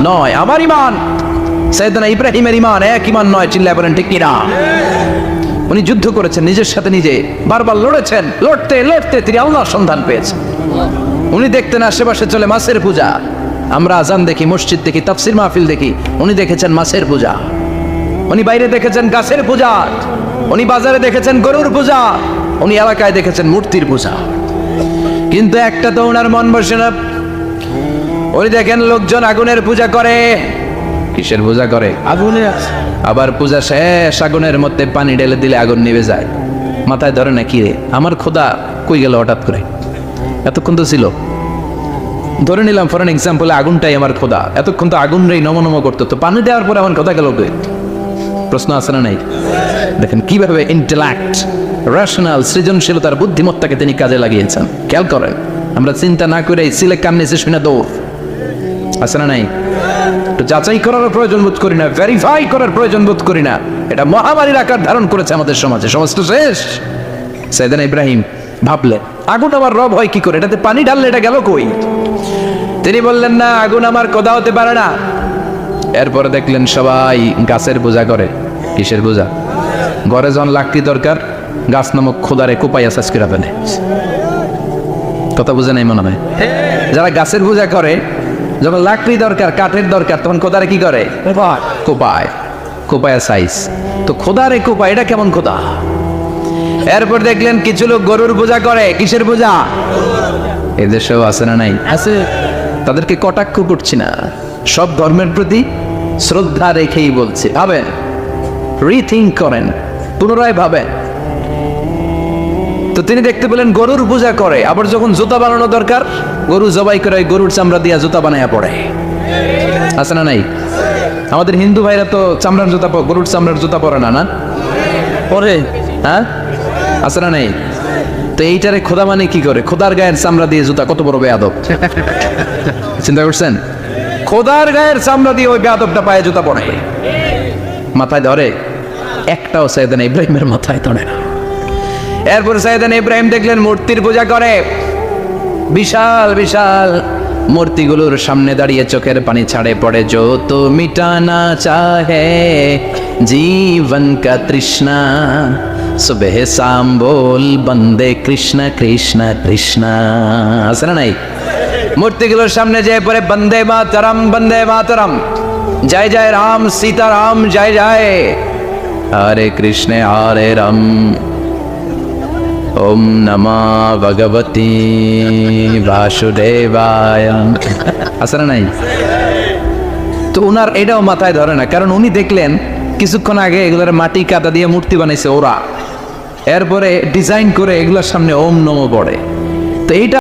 নয়। আমার ঈমান সাইয়েদনা ইব্রাহিমের ঈমান এক ঈমান নয়। চিল্লায় বলেন ঠিক কিনা? উনি যুদ্ধ করেছেন, নিজের সাথে নিজে বারবার লড়েছেন, লড়তে লড়তে তিনি আল্লাহর সন্ধান পেয়েছেন। উনি দেখতেন আশেপাশে চলে মাছের পূজা, আমরা আজান দেখি, মসজিদ দেখি, তাফসির মাহফিল দেখি, উনি দেখেছেন মাছের পূজা। উনি বাইরে দেখেছেন গাছের পূজা, উনি বাজারে দেখেছেন গরুর পূজা, উনি এলাকায় দেখেছেন মূর্তির পূজা। কিন্তু একটা তো ওনার মন বসে না। উনি দেখেন লোকজন আগুনের পূজা করে। কিসের পূজা করে? আগুনের। আবার পূজা শেষ, আগুনের মধ্যে পানি ঢেলে দিলে আগুন নিভে যায়। মাথায় ধরে না কি রে, আমার খোদা কই গেল হঠাৎ করে? এতক্ষণ তো ছিল। ধরে নিলাম ফর এন এক্সাম্পল, আগুনটাই আমার খোদা, এতক্ষণ তো আগুন রেই নমনম করতো, তো পানি দেওয়ার পরে আমার কথা গেল। প্রশ্ন আছে না নাই? দেখেন কিভাবে ইন্টেলেক্ট, রেশনাল, সৃজনশীলতার বুদ্ধিমত্তাকে তিনি কাজে লাগিয়েছেন। খেয়াল করেন, আমরা চিন্তা না করে সিলে কান নিচে শুনে দৌড়। আছে না নাই? একটু যাচাই করার প্রয়োজন বোধ করি না, ভেরিফাই করার প্রয়োজন বোধ করি না। এটা মহামারীর আকার ধারণ করেছে আমাদের সমাজে। সমাজটা শেষ। সাইয়েদনা ইব্রাহিম ভাবলেন, আগুন আমার রব হয় কি করে? এটাতে পানি ঢাললে এটা গেল কই? তিনি বললেন, না, আগুন আমার খোদা হতে পারে না। এরপরে দেখলেন সবাই গাছের পূজা করে। কিসের পূজা? ঘরে যখন লাকড়ি দরকার, গাছ নামক খোদারে কোপাইয়া সাজ করে ফেলে। কথা বুঝে নাই মনে হয়? যারা গাছের পূজা করে, যখন লাকড়ি দরকার, কাঠের দরকার, তখন খোদারে কি করে? কোপায়। কোপায়া সাইজ। তো খোদারে কোপায়, এটা কেমন খোদা? এরপর দেখলেন কিছু লোক গরুর পূজা করে। কিসের পূজা? এদেশেও আছে না নাই? আছে। তাদেরকে কটাক্ষ করছি না, সব ধর্মের প্রতি শ্রদ্ধা রেখেই বলছি। ভাবেন, রিথিঙ্ক করেন, পুনরায় ভাবেন। তো তিনি দেখতে পেলেন গরুর পূজা করে। আবার যখন জুতা বানানো দরকার, গরু জবাই করে গরুর চামড়া দিয়া জুতা বানায়া পড়ে। আছে না নাই? আমাদের হিন্দু ভাইরা তো চামড়ার জুতা, গরুর চামড়ার জুতা পরে না, না পরে? হ্যাঁ, আছে না নাই? তো এইটারে খোদা মানে কি করে? খোদার গায়ের চামড়া দিয়ে জুতা, কত বড় বেয়াদব! চিন্তা করছেন? খোদার গায়ের চামড়া দিয়ে ওই বেয়াদবটা পায়ে জুতা পরে। মাথায় ধরে? একটাও সাইয়েদনা ইব্রাহিমের মাথায় ধরে না। এরপর সাইয়েদনা ইব্রাহিম দেখলেন মূর্তির পূজা করে। বিশাল বিশাল মূর্তিগুলোর সামনে দাঁড়িয়ে চোখের পানি ছাড়ে পড়ে। जो तो मिटाना चाहे जीवन का तृष्णा, सुबह शाम बोल बंदे कृष्ण कृष्ण कृष्ण। আছে না নাই? মূর্তিগুলোর সামনে যেয়ে পড়ে বন্দে মাতরম, বন্দে মাতরম, জয় জয় রাম সীতা রাম, জয় জয় হরে কৃষ্ণ হরে রাম, ওম নমঃ ভগবতে বাসুদেবায়। আছে না নাই? তো ওনার এটাও মাথায় ধরে না, কারণ উনি দেখলেন কিছুক্ষণ আগে এগুলোর মাটি কাদা দিয়ে মূর্তি বানাইছে ওরা, এরপরে ডিজাইন করে এগুলোর সামনে ওম নমঃ পড়ে। তো এইটা